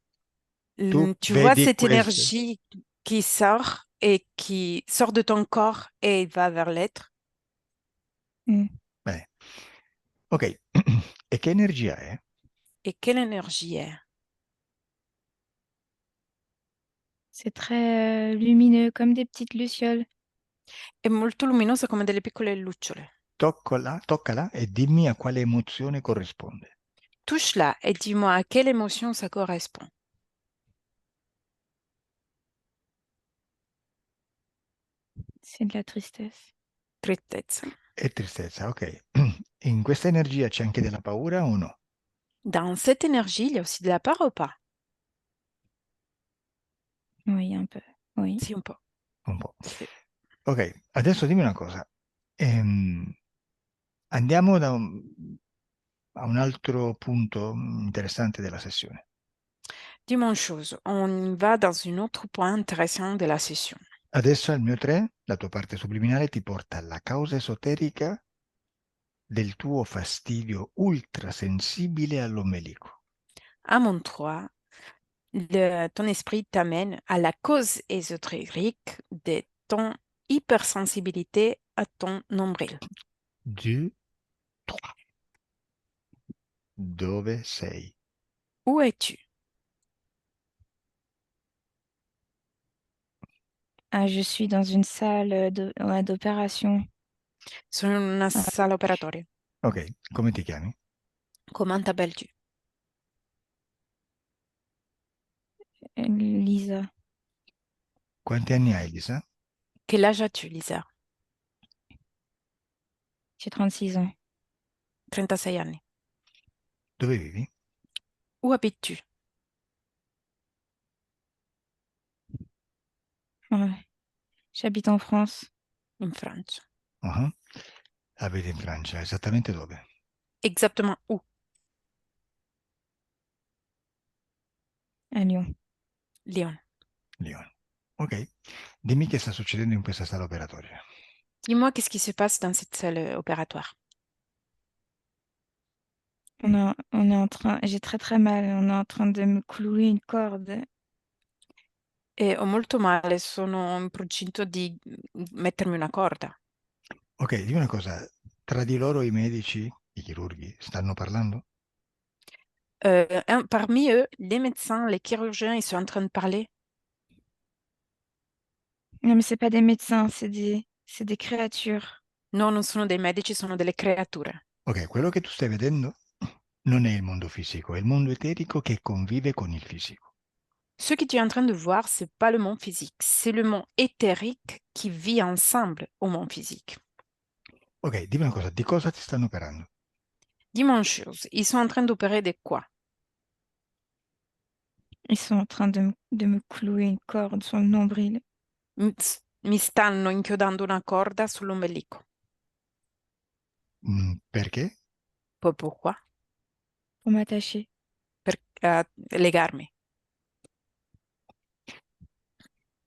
Tu tu vois vedi cette questo? énergie qui sort et qui sort de ton corps et va vers l'être? Mm. Bene. Ok, e che energia è? Et quelle énergie est? C'est très lumineux, comme des petites lucioles. È molto luminosa come delle piccole lucciole. Toccala e dimmi a quale emozione corrisponde. Touche-la et dis-moi à quelle émotion ça correspond. C'est de la tristesse. Tristezza. E tristezza, ok. In questa energia c'è anche della paura o no? Dans cette énergie, il y a aussi de la peur ou pas? Oui, un peu. Oui. Sì, un po'. Un po'. Sì. Ok, adesso dimmi una cosa. Andiamo a un altro punto interessante della sessione. Dis-moi une chose, on va dans un autre point intéressant de la session. Adesso al mio 3, la tua parte subliminale ti porta alla causa esoterica del tuo fastidio ultrasensibile all'ombelico. À mon 3, ton esprit t'amène à la cause ésotérique de ton hypersensibilité à ton nombril. 2, 3. Dove sei? Où es-tu? Ah, je suis dans une salle ouais, d'opération. Sono in una sala operatoria. Ok, come ti chiami? Comment t'appelles-tu? Lisa, Quanti anni hai, Lisa? Quel âge as-tu, Lisa? j'ai 36 ans. 36 anni. Dove vivi? Où habites-tu? Ouais. J'habite en France, In Francia. Ah, abiti in Francia, esattamente dove? Exactement où? à Lyon. Lyon. Lione. Ok, dimmi che sta succedendo in questa sala operatoria. Dis-moi qu'est-ce qui se passe dans cette salle opératoire. On est en train, j'ai très très mal, on est en train de me clouer une corde. Ho molto male, sono in procinto di mettermi una corda. Ok, dimmi una cosa, tra di loro i medici, i chirurghi, stanno parlando? Parmi eux, les médecins, les chirurgiens, ils sont en train de parler. Non, mais c'est pas des médecins, c'est des créatures. No, non sono dei medici, sono delle creature. Ok, quello che tu stai vedendo non è il mondo fisico, è il mondo eterico che convive con il fisico. Ce que tu es en train de voir, c'est pas le monde physique, c'est le monde éthérique qui vit ensemble au monde physique. Ok, dimmi una cosa, di cosa ti stanno operando? Dis-moi une chose, ils sont en train d'opérer de quoi? Ils sont en train de me clouer une corde sur le nombril. Mi stanno inchiodando una corda sull'ombelico. Perché? Poi pourquoi? Pour m'attacher. Per legarmi.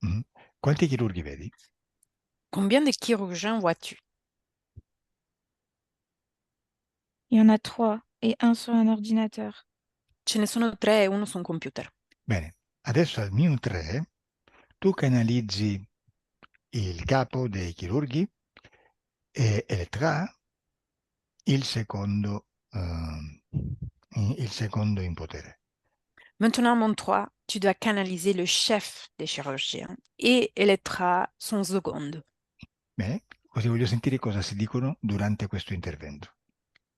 Mm. Quanti chirurghi vedi? Combien de chirurgiens vois-tu? Il y en a 3 et un sur un ordinateur. Ce ne sono 3 e uno su un computer. Bene, adesso al mio 3 tu canalizzi il capo dei chirurghi e Elettra il secondo in potere. Maintenant, mon 3, tu dois canaliser le chef des chirurgiens et Elettra son seconde. Bene, così voglio sentire cosa si dicono durante questo intervento.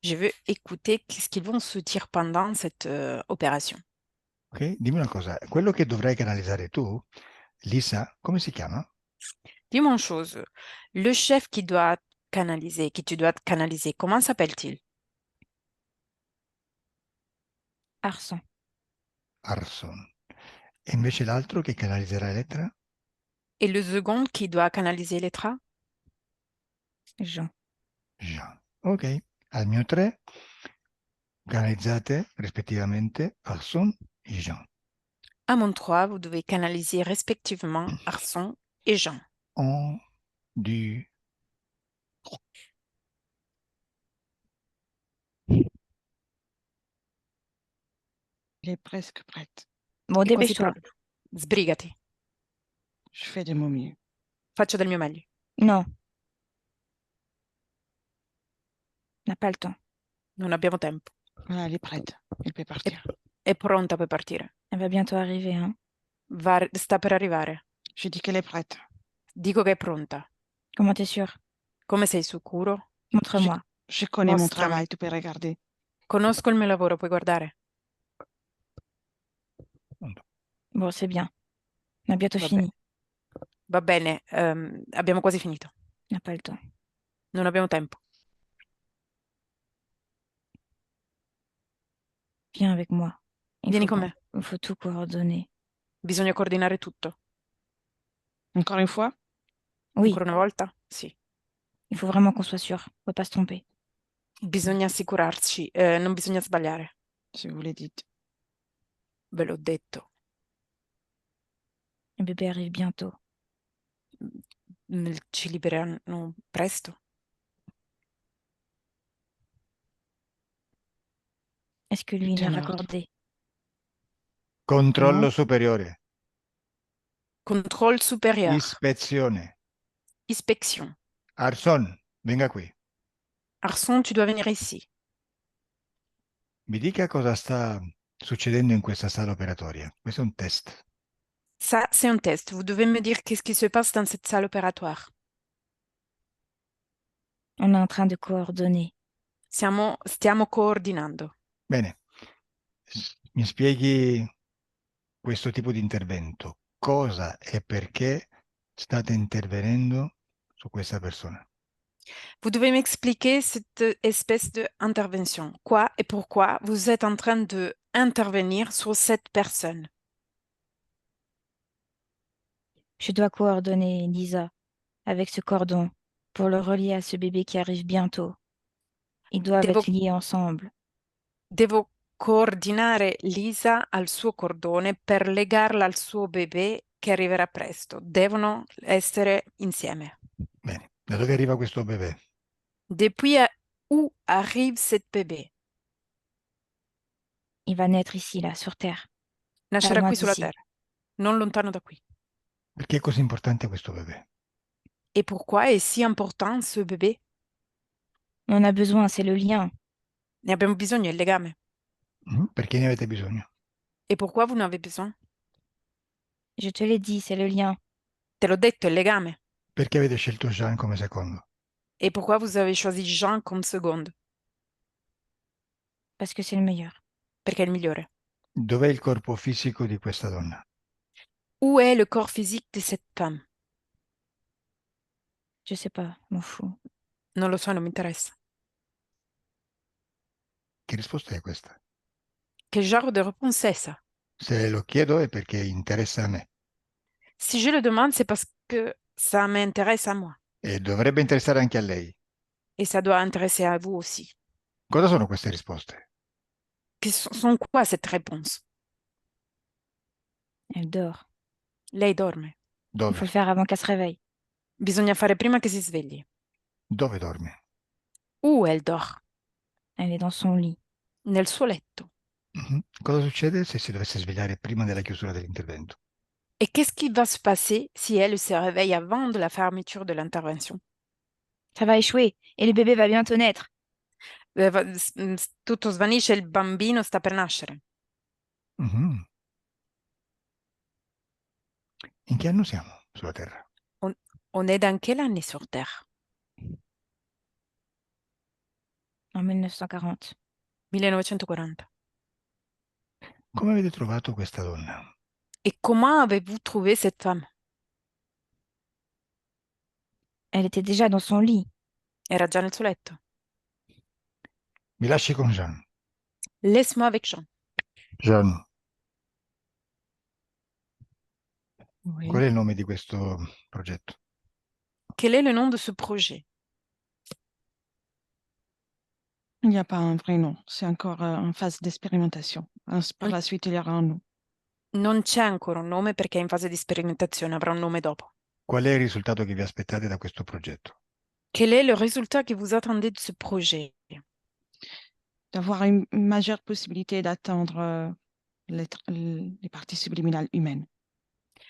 Je veux écouter ce qu'ils vont se dire pendant cette opération. Ok? Dimmi una cosa, quello che dovrai canalizzare tu, Lisa, come si chiama? Dis-moi une chose, le chef que tu dois canaliser, comment s'appelle-t-il? Arsan, Arson. E invece l'altro che canalizzerà Elettra? Et le second qui doit canaliser Elettra? Jean. Jean. Ok, al mio 3 canalizzate rispettivamente Arson e Jean. À mon 3, vous devez canaliser respectivement Arson et Jean. 1, 2, Elle est presque prête. Bon, È quasi dépêche-toi. pronto. Sbrigati, Je fais de mon mieux. faccio del mio meglio. Non, on n'a pas le temps. Non abbiamo tempo. Voilà, elle est prête. Elle peut partir. È pronta per partire. Elle va bientôt arriver, hein. Sta per arrivare. Je dis qu'elle est prête. Dico che è pronta. Comment t'es sûr? Come sei sicuro? Montre-moi. Je connais mon Mostrami. travail, tu peux regarder. Conosco il mio lavoro, puoi guardare. Bon, c'est bien. On a bientôt Va fini. Va bene, abbiamo quasi finito. On n'a pas le temps. Non abbiamo tempo. Viens avec moi. Vieni con me. Il faut tout coordonner. Bisogna coordinare tutto. Encore une fois? Oui, Ancora una volta? Sì. il faut vraiment qu'on soit sûr. On ne peut pas se tromper. Bisogna assicurarci, non bisogna sbagliare, Je vous l'ai dit. ve l'ho detto. Le bébé arrive bientôt. Ci libereranno presto. Est-ce que lui Tout l'a en ordre. raccordé? Controllo Comment? superiore. Contrôle supérieur, Ispezione. inspection. Arson, venga qui. Arson, tu dois venir ici. Mi dica cosa sta succedendo in questa sala operatoria. Questo è un test. Ça, c'est un test. Vous devez me dire qu'est-ce qui se passe dans cette salle opératoire. On est en train de coordonner. Stiamo coordinando. Bene. Mi spieghi questo tipo di intervento. Cosa e perché state intervenendo su questa persona? Vous devez m'expliquer cette espèce d'intervention. Quoi et pourquoi vous êtes en train de intervenir sur cette personne. Je dois coordonner Lisa avec ce cordon pour le relier à ce bébé qui arrive bientôt. Ils doivent Devo, être liés ensemble. devo coordinare Lisa al suo cordone per legarla al suo bebè che arriverà presto. Devono essere insieme. Bene. Da dove arriva questo bebè? Depuis où arrive cette bébé? Il va naître ici, là, sur Terre, pas Nascerà loin qui sulla d'ici. Terra, non lontano da qui. Perché è così importante questo bebè? Et pourquoi est si important ce bébé? On a besoin, c'est le lien. Ne abbiamo bisogno, è il legame. Perché ne avete bisogno? Et pourquoi vous en avez besoin? Je te l'ai dit, c'est le lien. Te l'ho detto, è il legame. Perché avete scelto Jean come secondo? Et pourquoi vous avez choisi Jean comme seconde? Parce que c'est le meilleur. Perché è il migliore. Dov'è il corpo fisico di questa donna? Où est le corps physique de cette femme? Je sais pas, m'en fous. Non lo so, non mi interessa. Che risposta è questa? Che genre de réponse è ça? Se lo chiedo è perché interessa a me Si je le demande, c'est parce que ça m'intéresse à moi. e dovrebbe interessare anche a lei. Et ça doit intéresser à vous aussi. Cosa sono queste risposte? Sont quoi cette réponse? Elle dort. Lei dorme. Il faut Dove? le faire avant qu'elle se réveille. Bisogna fare prima che si svegli. Dove dorme? Où elle dort? Elle est dans son lit. Nel suo letto. Cosa succede se si dovesse svegliare prima della chiusura dell'intervento? Et qu'est-ce qui va se passer si elle se réveille avant de la fermeture de l'intervention? Ça va échouer et le bébé va bientôt naître. Tutto svanisce, il bambino sta per nascere. Mhm. In che anno siamo sulla Terra? On est dans quelle année sur Terre? En 1940. 1940. Come avete trovato questa donna? Et comment avez-vous trouvé cette femme? Elle était déjà dans son lit. Era già nel suo letto. Mi lasci con Jean. Laisse-moi avec Jean. Jean, Oui. qual è il nome di questo progetto? Quel est le nom de ce projet? Il n'y a pas un vrai nom. C'est encore en phase d'expérimentation. Par la suite, il y aura un nom. Non c'è ancora un nome perché è in fase di sperimentazione, avrà un nome dopo. Qual è il risultato che vi aspettate da questo progetto? Quel est le résultat que vous attendez de ce projet? D'avoir une majeure possibilité d'atteindre les parties subliminales humaines.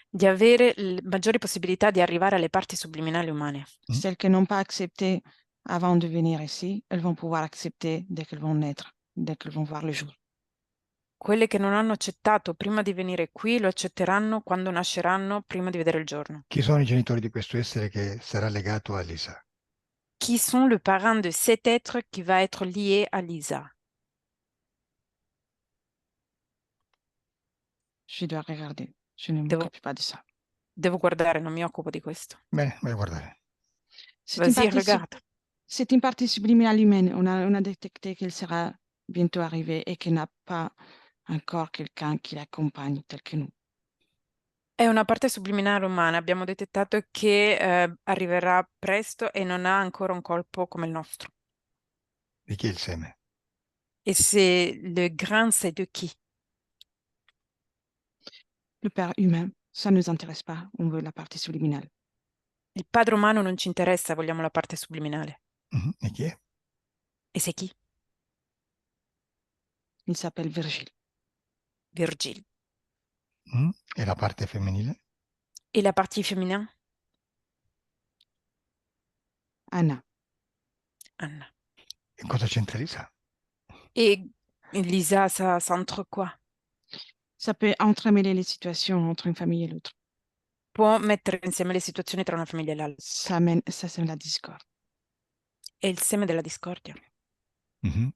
Di avere maggiori possibilità di arrivare alle parti subliminali umane. Celles qui n'ont pas accepté avant de venir ici, elles vont pouvoir accepter dès qu'elles vont naître, dès qu'elles vont voir le jour. Quelle che non hanno accettato prima di venire qui lo accetteranno quando nasceranno prima di vedere il giorno. Chi sono i genitori di questo essere che sarà legato a Lisa? Qui sont le parent de cet être qui va être lié à Lisa? Je dois regarder. Je ne Devo, m'occupe pas de ça. devo guardare, non mi occupo di questo. Bene, vai a guardare. Vas-y, regarde. C'est une partie subliminale humaine. On a détecté qu'elle sera bientôt arrivée et qu'elle n'a pas encore quelqu'un qui l'accompagne tel que nous. È una parte subliminale umana. Abbiamo detettato che arriverà presto e non ha ancora un corpo come il nostro. Di chi è il seme? Et c'est le grain, c'est de qui? Le père humain, ça ne nous intéresse pas. On veut la partie subliminale. Il padre umano non ci interessa, vogliamo la parte subliminale. E chi è? E c'est qui? Il s'appelle Virgile. Virgile. E la parte femminile? Et la partie féminin? Anna. Anna. E cosa c'entra Lisa? Et Lisa, ça entre quoi? Ça peut entremêler les situations entre une famille et l'autre. Può mettere insieme le situazioni tra una famiglia e l'altra. Ça sème la discorde. È il seme della discordia. Mhm.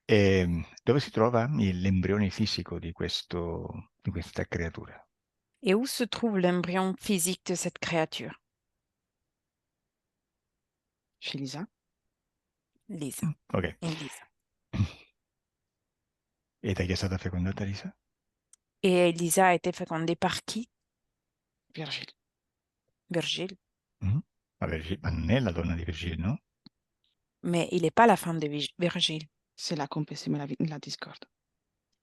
E dove si trova l'embrione fisico di questa creatura? Et où se trouve l'embryon physique de cette créature? Chez Lisa. Lisa. Ok. In Lisa. E da chi è stata fecondata Lisa? Et Lisa a été fécondée par qui? Virgile. Virgile. Ma non è la donna di Virgile, no? Mais il n'est pas la femme de Virgile. C'est là qu'on peut semer la discorde.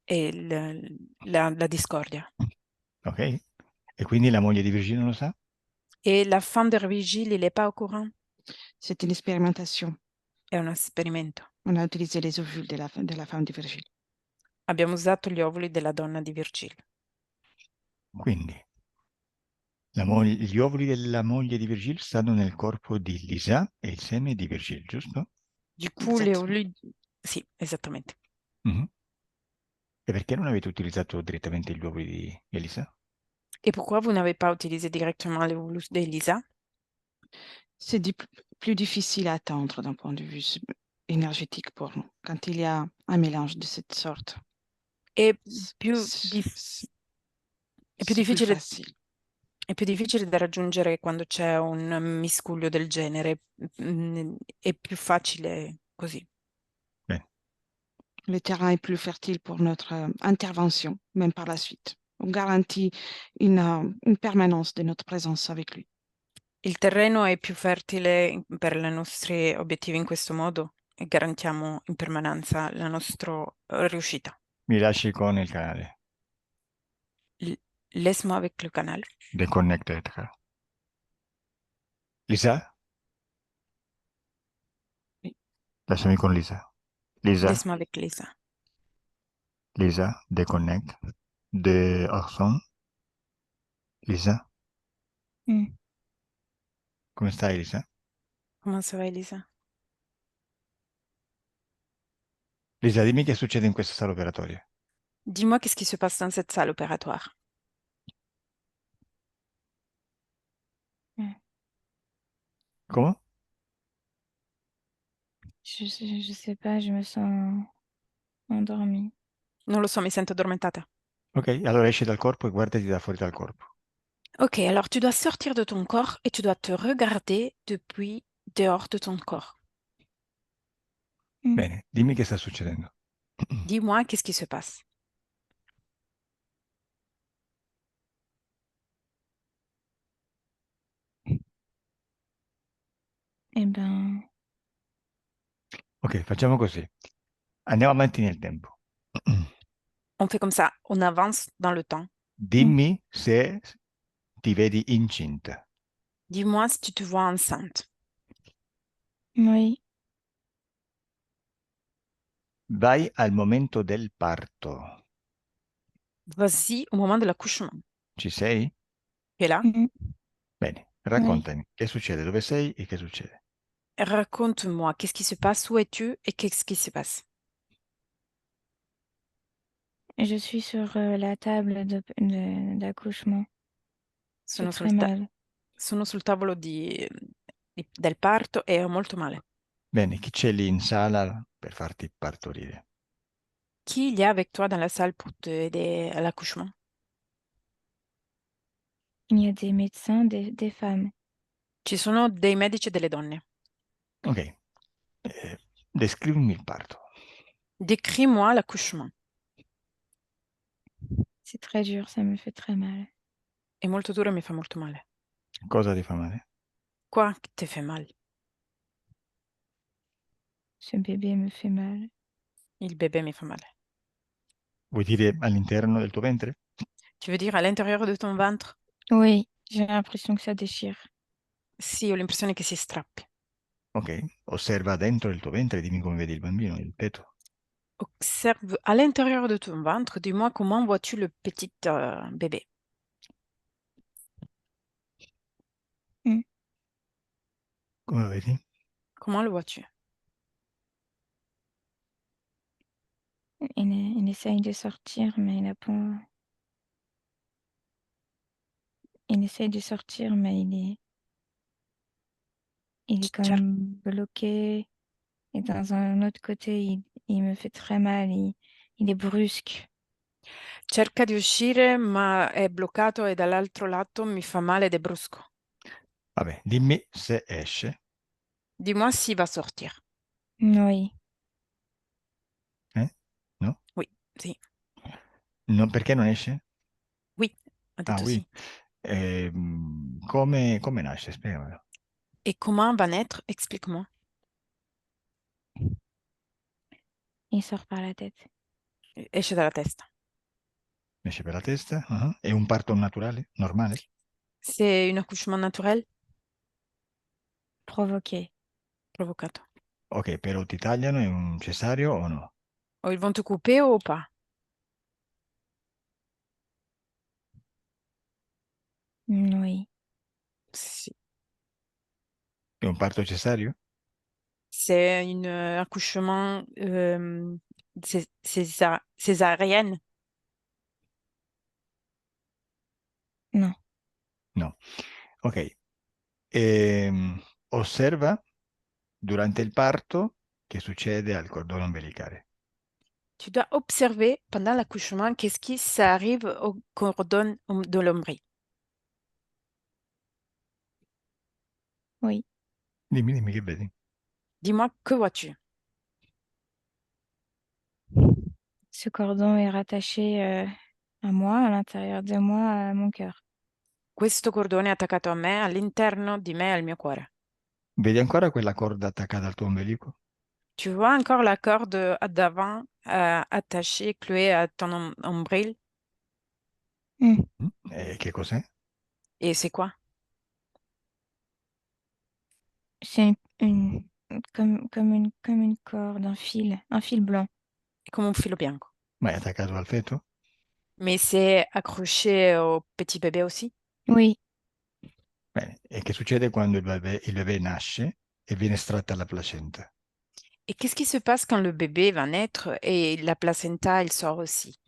Et la discordia. Ok. E quindi la moglie di Virgile non lo sa? Et la femme de Virgile, il n'est pas au courant? C'est une expérimentation. È un esperimento. On a utilisé les ovules de la femme de Virgile. Abbiamo usato gli ovuli della donna di Virgile. Quindi gli ovuli della moglie di Virgile stanno nel corpo di Lisa e il seme di Virgile, giusto? Du coup, les Exactement. ovuli... Sì, esattamente. Mhm. E perché non avete utilizzato direttamente gli ovuli di Elisa? Et pourquoi vous n'avez pas utilisé directement les ovuli d'Elisa? C'est plus difficile à atteindre d'un point de vue énergétique pour nous, quand il y a un mélange de cette sorte. È C'est più, è più difficile, facile. è più difficile da raggiungere quando c'è un miscuglio del genere. È più facile così. Bene. Le terrain est plus fertile pour notre intervention, même par la suite. On garantit une permanence de notre présence avec lui. Il terreno è più fertile per i nostri obiettivi in questo modo e garantiamo in permanenza la nostra riuscita. Mi lasci con il canale. Laisse-moi avec le canal. Deconnected. Lisa? Oui. Lasciami con Lisa. Lisa? Laisse-moi avec Lisa. Lisa, deconnect. De Orson. Lisa? Mm. Come stai, Lisa? Comment ça va, Elisa? Lisa, dimmi che succede in questa sala operatoria. Dis-moi qu'est-ce qui se passe dans cette salle opératoire. Come? Je sais pas, je me sens endormie. Non lo so, mi sento addormentata. Ok, allora esci dal corpo e guardati da fuori dal corpo. Ok, alors tu dois sortir de ton corps et tu dois te regarder depuis dehors de ton corps. Bene, dimmi che sta succedendo. Dis-moi qu'est-ce qui se passe. Eh ben, Ok, facciamo così. Andiamo avanti nel tempo. On fait comme ça, on avance dans le temps. Dimmi se ti vedi incinta. Dis-moi si tu te vois enceinte. oui, Vai al momento del parto. Vas-y au moment de l'accouchement. Ci sei? Tu es là? Bene, raccontami che succede, dove sei e che succede. Raconte-moi qu'est-ce qui se passe, où es-tu et qu'est-ce qui se passe. je suis sur la table d'accouchement. J'ai Sono très sul, mal. sono sul tavolo del parto e ho molto male. Bene, chi c'è lì in sala per farti partorire? Qui il y a avec toi dans la salle pour t'aider à l'accouchement? Il y a des médecins, des femmes. Ci sono dei medici e delle donne. Ok, descrivimi il parto. Décris-moi l'accouchement. C'est très dur, ça me fait très mal. È molto duro e mi fa molto male. Cosa ti fa male? Quoi te fait mal? Ce bébé me fait mal. Il bébé mi fa male. Vuoi dire all'interno del tuo ventre? Tu veux dire à l'intérieur de ton ventre? Oui, j'ai l'impression que ça déchire. Sì, ho l'impressione che si strappi. Ok, osserva dentro il tuo ventre e dimmi come vedi il bambino, il feto. Observe à l'intérieur de ton ventre, dis-moi comment vois-tu le petit bébé? Mm. Come lo vedi? Comment le vois-tu? Il essaye de sortir, mais il a pas. Il essaye de sortir, mais il est quand Cer- même bloqué. Et dans un autre côté, il me fait très mal. Il est brusque. Cerca di uscire, ma è bloccato e dall'altro lato mi fa male ed è brusco. Vabbè, dimmi se esce. Dis-moi s'il va sortir. Oui, No? Oui, sì. Perché non esce? Oui, ha Ah, detto oui. sì. Come nasce? Spiegamelo. Et comment va naître? Explique-moi. il sort par la tête. Esce dalla testa. Esce per la testa? Ah. È un parto naturale? Normale? C'est un accouchement naturel Provoqué. provocato. Ok, però ti tagliano, è un cesareo o no? Oh, ils vont te couper ou pas? Oui. Sì. È un parto cesareo? C'est un accouchement césarienne. Non. No. Ok. Osserva durante il parto che succede al cordone ombelicale. Tu dois observer pendant l'accouchement qu'est-ce qui s'arrive au cordon de l'ombril. Oui. Dimmi che vedi. Dis-moi, que vois-tu? Ce cordon est rattaché à moi, à l'intérieur de moi, à mon cœur. Questo cordone è attaccato a me, all'interno di me, al mio cuore. Vedi ancora quella corda attaccata al tuo ombelico? Tu vois encore la corde d'avant attachée, clouée à ton ombril? Mm. E che cos'è? Et c'est quoi? C'est comme une corde, un fil blanc. È come un filo bianco. Ma è attaccato al feto? Mais c'est accroché au petit bébé aussi? Oui. Bene. E che succede quando il bebè nasce e viene estratta la placenta? Et qu'est-ce qui se passe quand le bébé va naître et la placenta, elle sort aussi?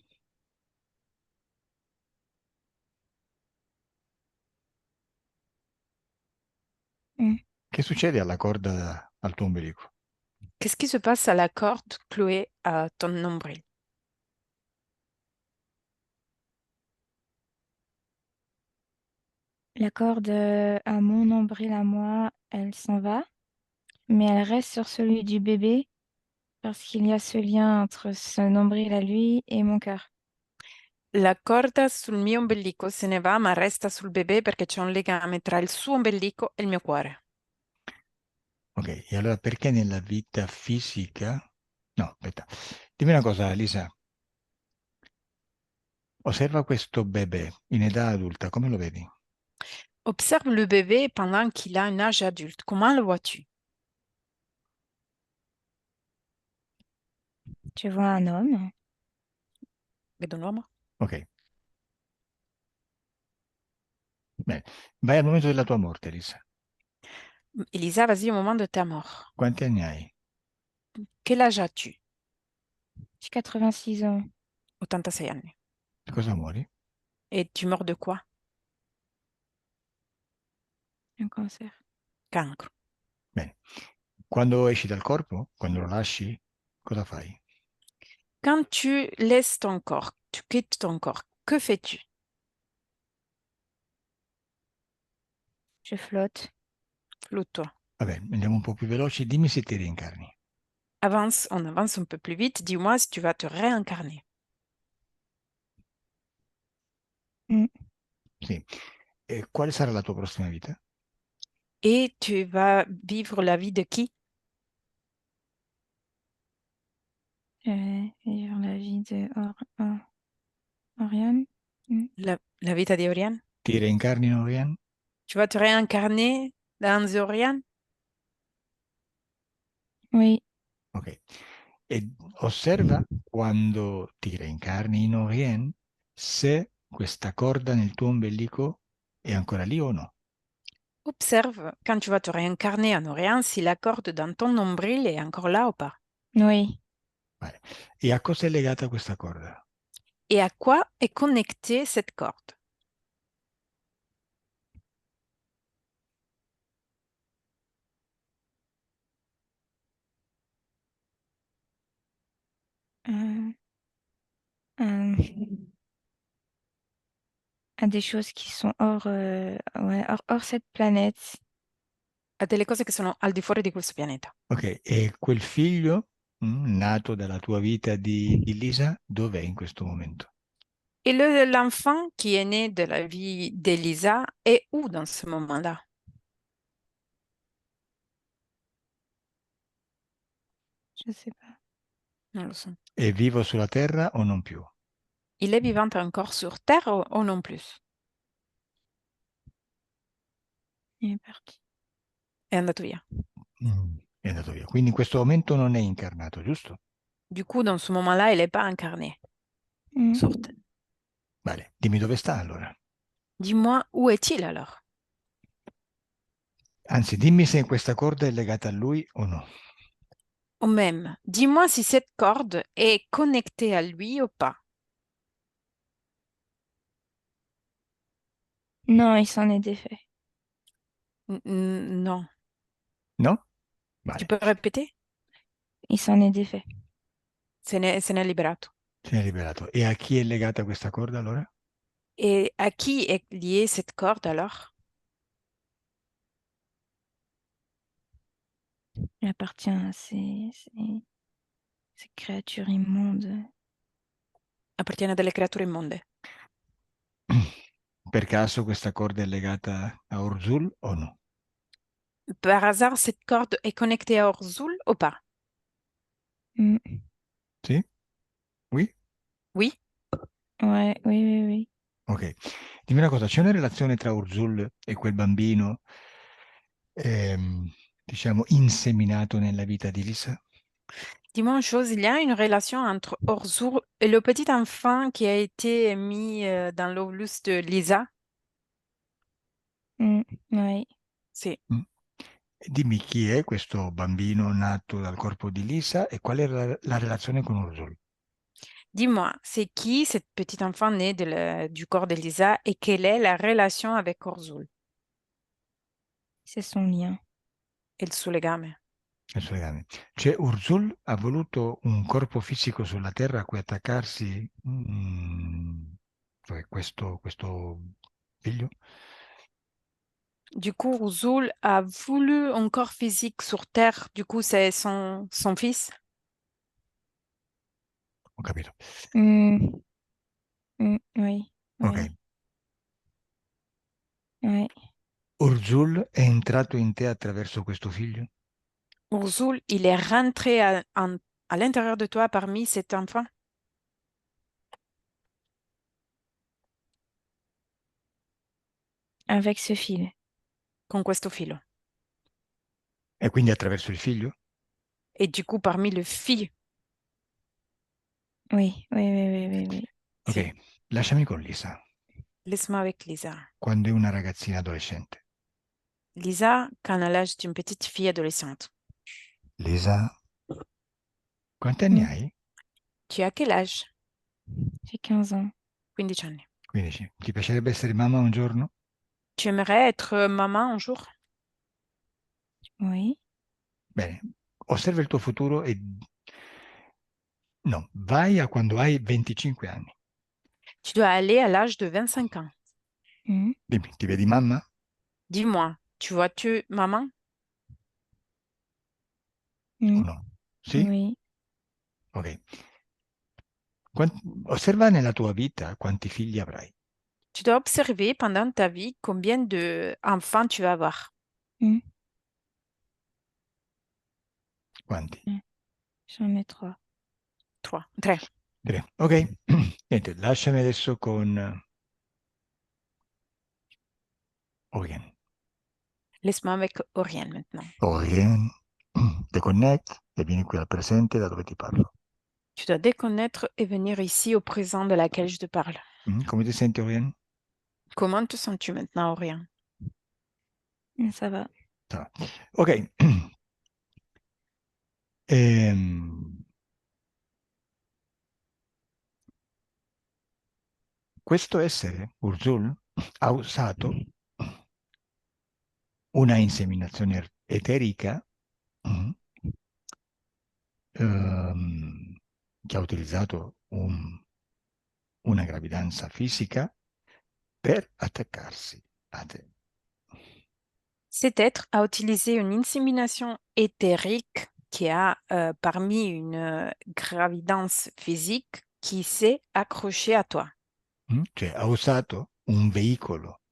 Mm. Che succede alla corda al tuo ombelico? Qu'est-ce qui se passe à la corde clouée à ton nombril? La corde à mon nombril à moi, elle s'en va, mais elle reste sur celui du bébé parce qu'il y a ce lien entre ce nombril à lui et mon cœur. La corda sul mio ombelico se ne va, ma resta sul bebè perché c'è un legame tra il suo ombelico e il mio cuore. Ok, e allora perché nella vita fisica... No, aspetta. Dimmi una cosa, Lisa. Osserva questo bebè in età adulta, come lo vedi? Observe le bébé pendant qu'il a un âge adulte. Comment le vois-tu? Tu vois un homme, Vedo un uomo? Ok, bene. Vai al momento della tua morte, Lisa. Elisa, vas-y au moment de ta mort. Quanti anni hai? Quel âge as-tu? j'ai 86 ans, 86 anni. Di cosa muori? Et tu meurs de quoi? un cancer. Cancro. Bene. Quando esci dal corpo, quando lo lasci, cosa fai? Quand tu laisses ton corps, tu quittes ton corps, que fais-tu? Je flotte. Flutto. Vabbè, andiamo un po' più veloci. Dimmi se ti reincarni. Avance, on avance un peu plus vite. Dis-moi si tu vas te réincarner. Mm. Sì. E quale sarà la tua prossima vita? Et tu vas vivre la vie de qui? Vivre la vie de Oriane. La vita di Oriane? Ti reincarni in Oriane? Tu vas te réincarner dans Oriane? Oui. Ok. E osserva quando ti reincarni in Oriane se questa corda nel tuo ombelico è ancora lì o no. Observe quand tu vas te réincarner en Oriane si la corde dans ton nombril est encore là ou pas. Oui. Vale. E a cosa è legata questa corda? Et à quoi est connectée cette corde? Euh, euh, à des choses qui sont hors cette planète. A delle cose che sono al di fuori di questo pianeta. Ok, e quel figlio nato dalla tua vita di Lisa, dov'è in questo momento? Et l'enfant qui est né de la vie d'Elisa est où dans ce moment-là? Je sais pas. Non lo so. È vivo sulla terra o non più? Il est vivant encore sur Terre ou non plus? Il est parti. È andato via. È andato via. Quindi in questo momento non è incarnato, giusto? Du coup, dans ce moment-là, il n'est pas incarné sur Terre. Vale, dimmi dove sta allora. Dis-moi, où est-il alors? Anzi, dimmi se questa corda è legata a lui o no. Ou même, dis-moi si cette corde est connectée à lui ou pas. Non, il s'en est défait. Non. No? Tu Vale, peux répéter? Il s'en est défait. Se n'è liberato. se ne è liberato. E a chi è legata questa corda allora? Et à qui est liée cette corde alors? Il appartient à ces créatures immondes. Appartiene a delle creature immonde. Per caso questa corda è legata a Urzul o no? Par hasard, cette corde est connectée à Orzoul ou pas? Mm. Sì? Oui? Oui. Ouais, oui, oui, oui. Ok. Dimmi una cosa, c'è una relazione tra Urzul e quel bambino, diciamo, inseminato nella vita di Lisa? Dis-moi une chose, il y a une relation entre Orzoul et le petit enfant qui a été mis dans l'ovulus de Lisa? Oui. Sì. E dimmi chi è questo bambino nato dal corpo di Lisa e qual è la relazione con Urzul? Dis-moi, c'est qui cet petit enfant né du corps de Lisa et quelle est la relation avec Orzoul? C'est son lien. Il suo legame. Il suo legame. Cioè Urzul ha voluto un corpo fisico sulla Terra a cui attaccarsi, cioè questo figlio? Du coup, Orzoul a voulu un corps physique sur Terre. Du coup, c'est son fils. Ho capito. Oui. Ok. Oui. Oui. Urzul è entrato in te attraverso questo figlio? Orzoul, il est rentré à l'intérieur de toi parmi cet enfant? Avec ce fil. Con questo filo. E quindi attraverso il figlio? Et du coup, parmi le fil. Oui, oui, oui, oui, oui, oui. Ok, Sì. lasciami con Lisa, Laisse-moi avec Lisa. quando è una ragazzina adolescente. Lisa, quand elle a l'âge d'une petite fille adolescente. Lisa, quanti anni Mm. hai? Tu as quel âge? J'ai 15 ans. 15 anni. 15. Ti piacerebbe essere mamma un giorno? Tu aimerais être maman un jour? Oui. Bene, osserva il tuo futuro e... No, vai a quando hai 25 anni. Tu dois aller à l'âge de 25 ans. Mm. Dimmi, ti vedi mamma? Dis-moi, tu vois-tu maman? O Mm. no? Sì? Oui. Ok. Osserva nella tua vita quanti figli avrai. Tu dois observer pendant ta vie combien d'enfants tu vas avoir. Mm. Quanti? J'en ai 3. Tre. 3. Ok, niente, lasciami adesso con Orien. Laisse-moi avec Oriane maintenant. Orien, deconnect e vieni qui al presente da dove ti parlo. Tu dois déconnecter et venir ici au présent de laquelle je te parle. Come ti senti, Orien? Comment te sens-tu maintenant, Oriane? Ça va. Ça va. Ok. Questo essere, Urzul, ha usato una inseminazione eterica che ha utilizzato una gravidanza fisica per attaccarsi a te. Cet être a utilisé une insémination éthérique qui a parmi une gravidance physique qui s'est accrochée à toi. Cioè ha usato un veicolo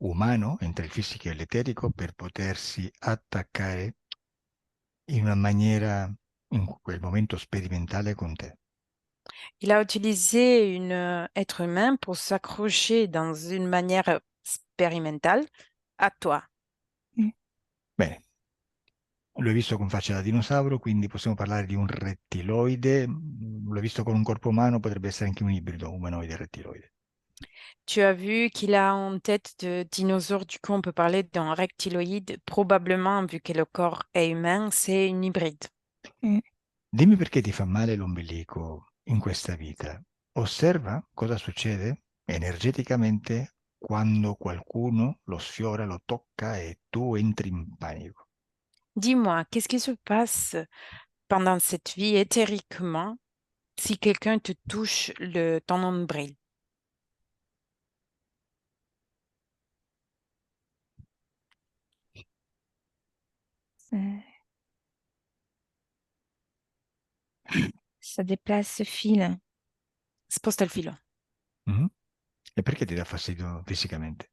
umano entre il fisico e l'eterico per potersi attaccare in una maniera, in quel momento sperimentale con te. Il a utilisé un être humain pour s'accrocher dans une manière expérimentale à toi. Bene, l'ho visto con faccia da dinosauro, quindi possiamo parlare di un rettiloide. L'ho visto con un corpo umano, potrebbe essere anche un ibrido umanoide rettiloide. Tu as vu qu'il a en tête de dinosaure, du coup on peut parler d'un rectiloïde, probablement vu que le corps est humain, c'est une hybride. Dimmi perché ti fa male l'ombelico in questa vita. Osserva cosa succede energeticamente quando qualcuno lo sfiora, lo tocca e tu entri in panico. Dis-moi, qu'est-ce qui se passe pendant cette vie éthériquement si quelqu'un te touche ton nombril? Ça déplace ce fil. Sposta il filo. Mhm. E perché ti dà fastidio fisicamente?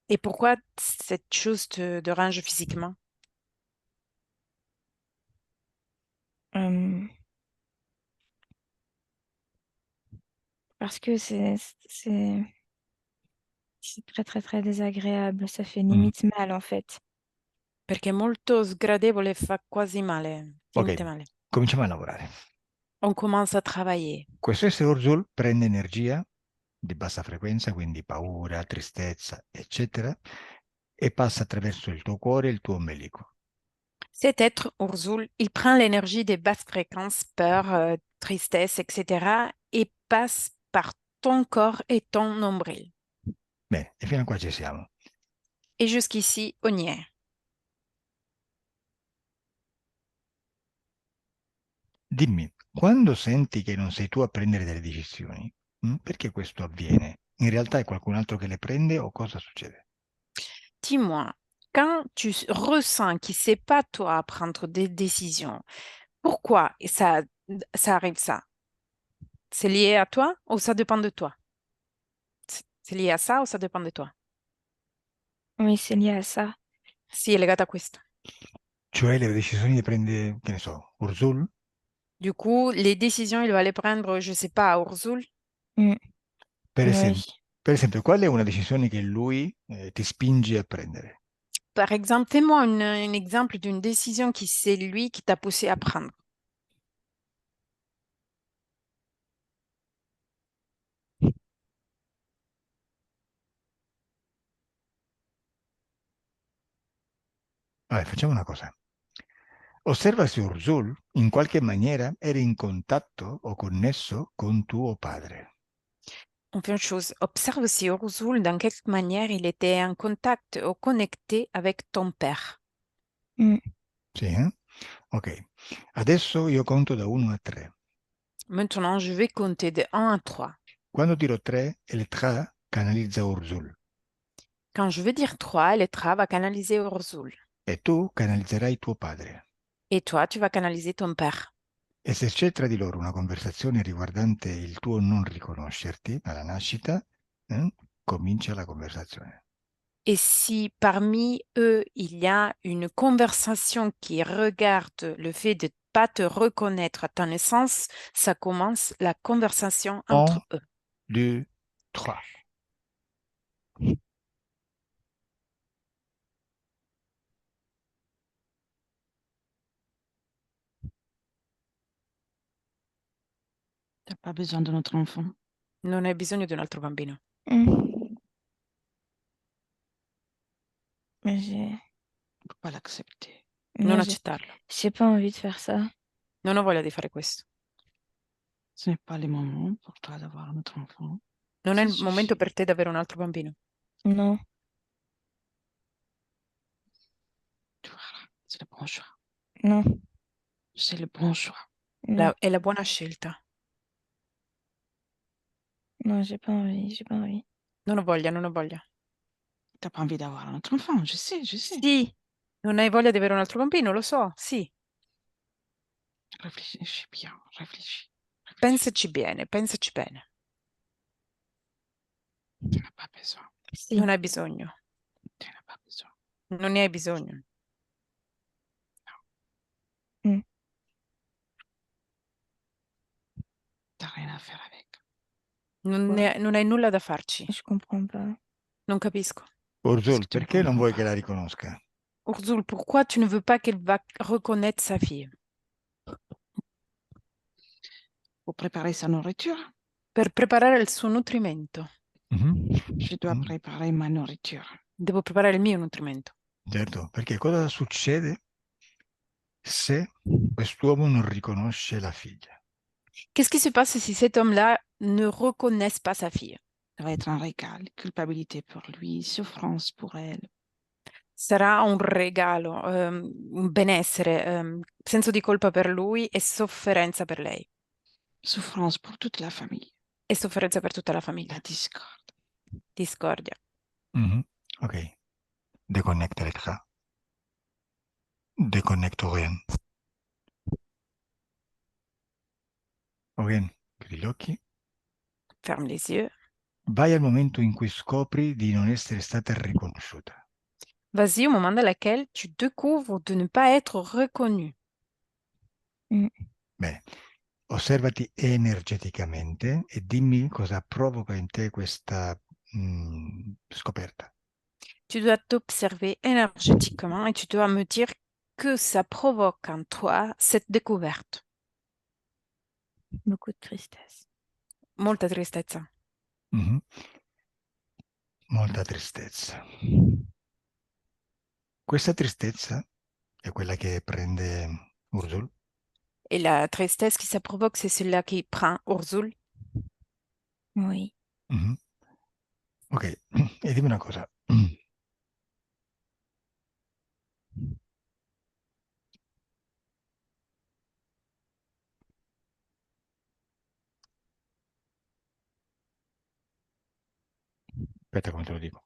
Et pourquoi cette chose te dérange physiquement? Parce que c'est très, très, très désagréable. Ça fait Mhm. limite mal, en fait. Perché è molto sgradevole e fa quasi male, Ok, finite male. cominciamo a lavorare. On commence à travailler. Questo essere Urzul prende energia di bassa frequenza, quindi paura, tristezza, eccetera, e passa attraverso il tuo cuore e il tuo ombelico. Cet être, Urzul, il prend l'énergie des basses fréquences, peur, tristesse, etc. et passe par ton corps et ton nombril. Bene, e fino a qua ci siamo. Et jusqu'ici, on y est. Dimmi, quando senti che non sei tu a prendere delle decisioni, perché questo avviene? In realtà è qualcun altro che le prende o cosa succede? Dis-moi, quand tu ressens que c'est pas toi à prendre des décisions, pourquoi ça arrive ça? C'est lié à toi ou ça dépend de toi? C'est lié à ça ou ça dépend de toi? Oui, c'est lié à ça. Sì, è legato a questo. Cioè le decisioni le prende, che ne so, Urzul? Du coup, les décisions, il va les prendre, je sais pas, à Urzul. Mm. Per Oui. esempio, qual è una decisione che lui ti spinge a prendere? Par exemple, fais-moi un exemple d'une décision qui c'est lui qui t'a poussé à prendre. Vabbè, facciamo una cosa. Osserva se Urzul in qualche maniera era in contatto o connesso con tuo padre. On fait une chose, observe si Urzul, dans quelque manière, il était en contact ou connecté avec ton père. Mm. Sì, eh? Ok. Adesso io conto da 1 a 3. Maintenant, je vais compter de 1 à 3. Quando dirò 3, Elettra canalizza Urzul Quand je vais dire 3, Elettra va canaliser Urzul. e tu canalizzerai tuo padre. Et toi, tu vas canaliser ton père. E se c'è tra di loro una conversazione riguardante il tuo non riconoscerti alla nascita, comincia la conversazione. Et si parmi eux, il y a une conversation qui regarde le fait de pas te reconnaître à ta naissance, ça commence la conversation entre 1, eux. 2, 3. Tu n'as pas besoin de notre enfant. Non hai bisogno di un altro bambino. Mais j'ai Il ne faut pas l'accepter. Non moi, accettarlo. j'ai pas envie de faire ça. Non ho voglia di fare questo. Ce n'est pas le moment pour toi d'avoir un autre enfant. Non è Ça il momento suffit. per te di avere un altro bambino. Non, Voilà, c'est le bon choix. non, C'est le bon choix. non, È la buona scelta. non, j'ai pas envie, j'ai pas envie. Non ho voglia, non ho voglia. Tu n'as pas envie d'avoir un autre enfant, je sais, je sais. Sì, non hai voglia di avere un altro bambino, lo so, sì. Réfléchis bien, réfléchis. Pensaci bene, pensaci bene. Tu n'as pas besoin. Si. Non hai bisogno. Tu n'as pas besoin. Non ne hai bisogno. Tu n'as rien à faire avec. Non hai nulla da farci. Je comprends pas. Non capisco. Urzul, Parce que tu ne perché non comprends vuoi pas. che la riconosca? Urzul, pourquoi tu ne veux pas qu'elle va reconnaître sa fille? Pour préparer sa nourriture, Per preparare il suo nutrimento. Mhm. je dois Mm. préparer ma nourriture. Devo preparare il mio nutrimento. Certo, perché cosa succede se quest'uomo non riconosce la figlia? Qu'est-ce qui se passe si cet homme-là ne reconnaisse pas sa fille? Ça va être un régal, culpabilité pour lui, souffrance pour elle. Sarà un regalo, un benessere, senso di colpa per lui e sofferenza per lei. Souffrance pour toute la famille. E sofferenza per tutta la famiglia. La discorde. Discordia. Mhm. Ok. Déconnecte l'écran. Déconnecte rien. Ok, chiudi gli occhi. Ferme les yeux. Vai al momento in cui scopri di non essere stata riconosciuta. Vas-y au moment dans lequel tu découvres de ne pas être reconnu. Bene, osservati energeticamente e dimmi cosa provoca in te questa scoperta. Tu dois t'observer énergétiquement et tu dois me dire que ça provoque en toi cette découverte. Beaucoup de tristesse. Molta tristezza. Mhm. Molta tristezza. Questa tristezza è quella che prende Urzul. Et la tristesse qui ça provoque, c'est celle-là qui prend Urzul. Oui. Mhm. Ok, e dimmi una cosa. Aspetta, come te lo dico.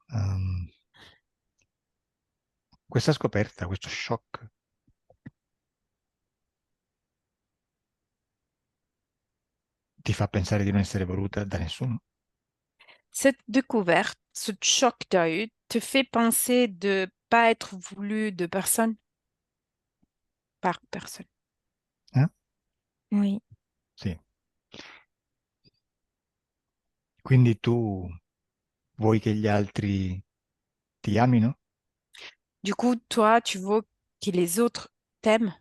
Questa scoperta, questo shock, ti fa pensare di non essere voluta da nessuno? Cette découverte, ce choc que tu as eu, te fait penser de pas être voulu de personne par personne. Oui. Sì. Quindi tu vuoi che gli altri ti amino? Du coup, toi, tu veux que les autres t'aiment?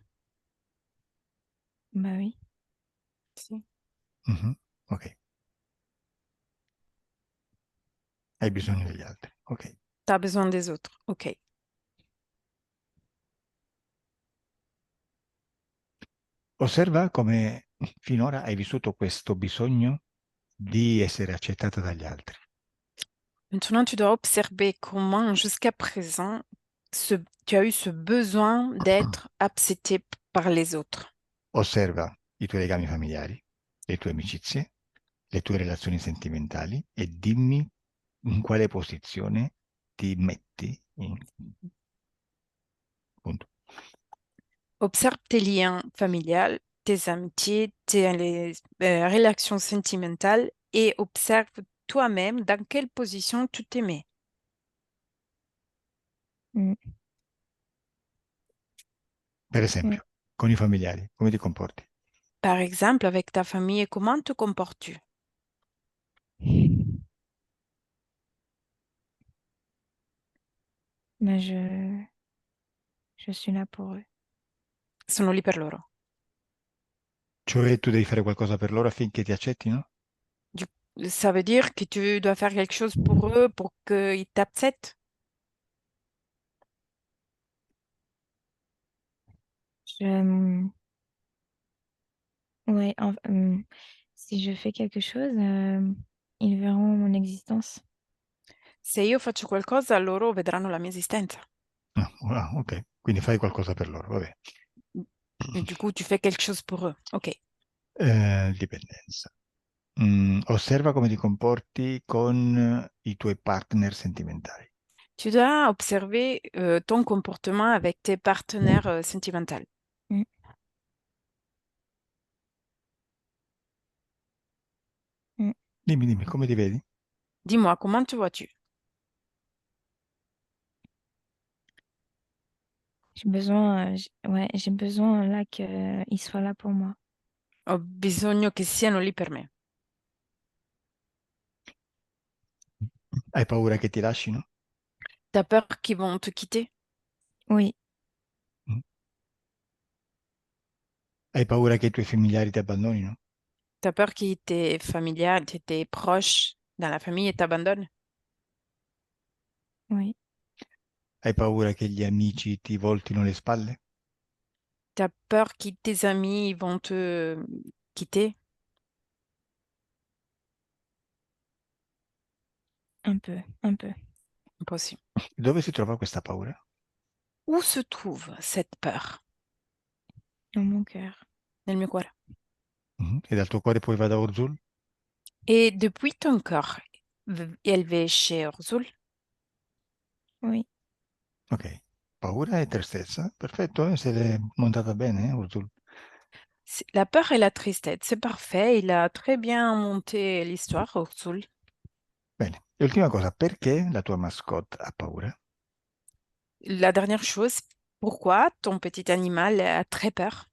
Bah oui. Si. Mhm. Ok. Hai bisogno degli altri. Ok. Tu as besoin des autres. Ok. Osserva come finora hai vissuto questo bisogno di essere accettata dagli altri. Maintenant, tu dois observer comment, jusqu'à présent, tu as eu ce besoin d'être accepté par les autres. Osserva i tuoi legami familiari, le tue amicizie, le tue relazioni sentimentali e dimmi in quale posizione ti metti. Punto. Observe tes liens familiales, tes amitiés, tes relations sentimentales et observe toi-même dans quelle position tu te mets. Per esempio, con i familiari, come ti comporti? Par exemple, avec ta famille, comment te comportes-tu? Mais je suis là pour eux. Sono lì per loro. Cioè tu devi fare qualcosa per loro affinché ti accettino? Ça veut dire que tu dois faire quelque chose pour eux pour qu'ils t'acceptent? Je, ouais, si je fais quelque chose, ils verront mon existence. Se io faccio qualcosa, loro vedranno la mia esistenza. Ok, quindi fai qualcosa per loro, vabbè. Et du coup, tu fais quelque chose pour eux. Ok. Dipendenza. Osserva come ti comporti con i tuoi partner sentimentali. Tu dois observer ton comportement avec tes partenaires sentimentaux. Mm. Mm. Dimmi, come ti vedi? Dis-moi, comment te vois-tu? J'ai besoin là qu'ils soient là pour moi. Ho bisogno che siano lì per me. Hai paura che ti lasciano? T'as peur qu'ils vont te quitter? Oui, Mm. Hai paura che i tuoi familiari ti abbandonino? T'as peur que tes familiales, tes proches dans la famille t'abandonnent? oui, Hai paura che gli amici ti voltino le spalle? T'as peur que tes amis vont te quitter? un peu, un peu. Impossible. Dove si trova questa paura? Où se trouve cette peur? Dans mon cœur. Nel mio cuore. E dal tuo cuore poi va da Urzul? Et depuis ton corps élevé chez Urzul, Oui, Ok, paura e tristezza, perfetto, se l'è montata bene, Urzul. la peur et la tristesse, c'est parfait. Il a très bien monté l'histoire, Urzul. Bene, e ultima cosa, perché la tua mascotte ha paura? La dernière chose, pourquoi ton petit animal a très peur?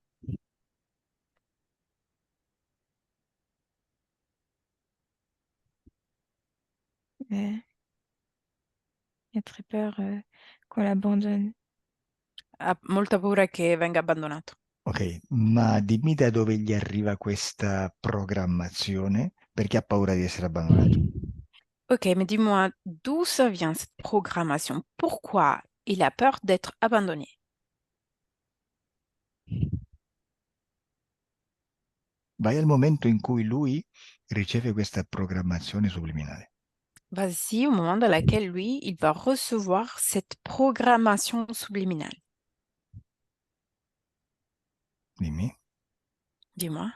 il a très peur qu'on l'abandonne. Ha molta paura che venga abbandonato. Ok, ma dimmi da dove gli arriva questa programmazione, perché ha paura di essere abbandonato. Ok, mais dis-moi, d'où ça vient cette programmation? Pourquoi il a peur d'être abandonné? Vai al momento in cui lui riceve questa programmazione subliminale. Vas-y, au moment dans lequel lui, il va recevoir cette programmation subliminale. Dimmi. Dis-moi.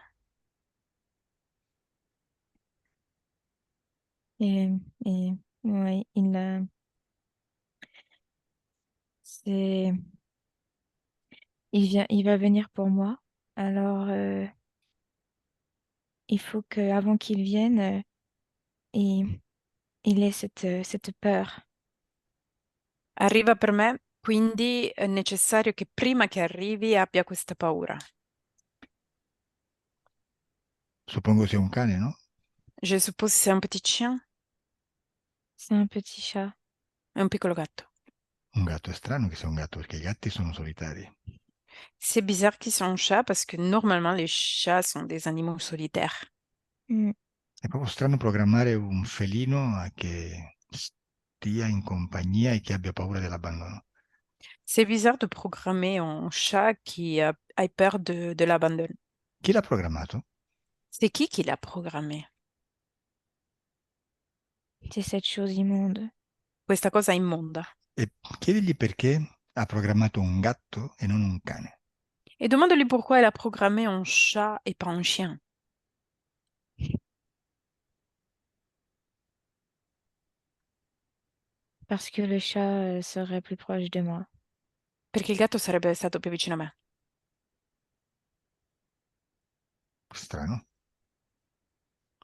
Et, et ouais, c'est, il va venir pour moi. Alors, il faut qu'avant qu'il vienne, il, il ait cette peur. Arriva per me, quindi è necessario che prima che arrivi abbia questa paura. Suppongo sia un cane, no? Je suppose que c'est un petit chien, C'est un petit chat. un piccolo gatto. Un gatto è strano che sia un gatto, perché i gatti sono solitari. C'est bizarre qu'ils soient un chat parce que normalement les chats sont des animaux solitaires. Mm. È proprio strano programmare un felino a che stia in compagnia e che abbia paura dell'abbandono. C'est bizarre de programmer un chat qui a peur de l'abandon. Chi l'ha programmato? C'est qui l'a programmé? C'est cette chose immonde. Questa cosa immonda. E chiedigli perché ha programmato un gatto e non un cane. Et demande-lui pourquoi elle a programmé un chat et pas un chien. Parce que le chat serait plus proche de moi. Perché il gatto sarebbe stato più vicino a me. Strano.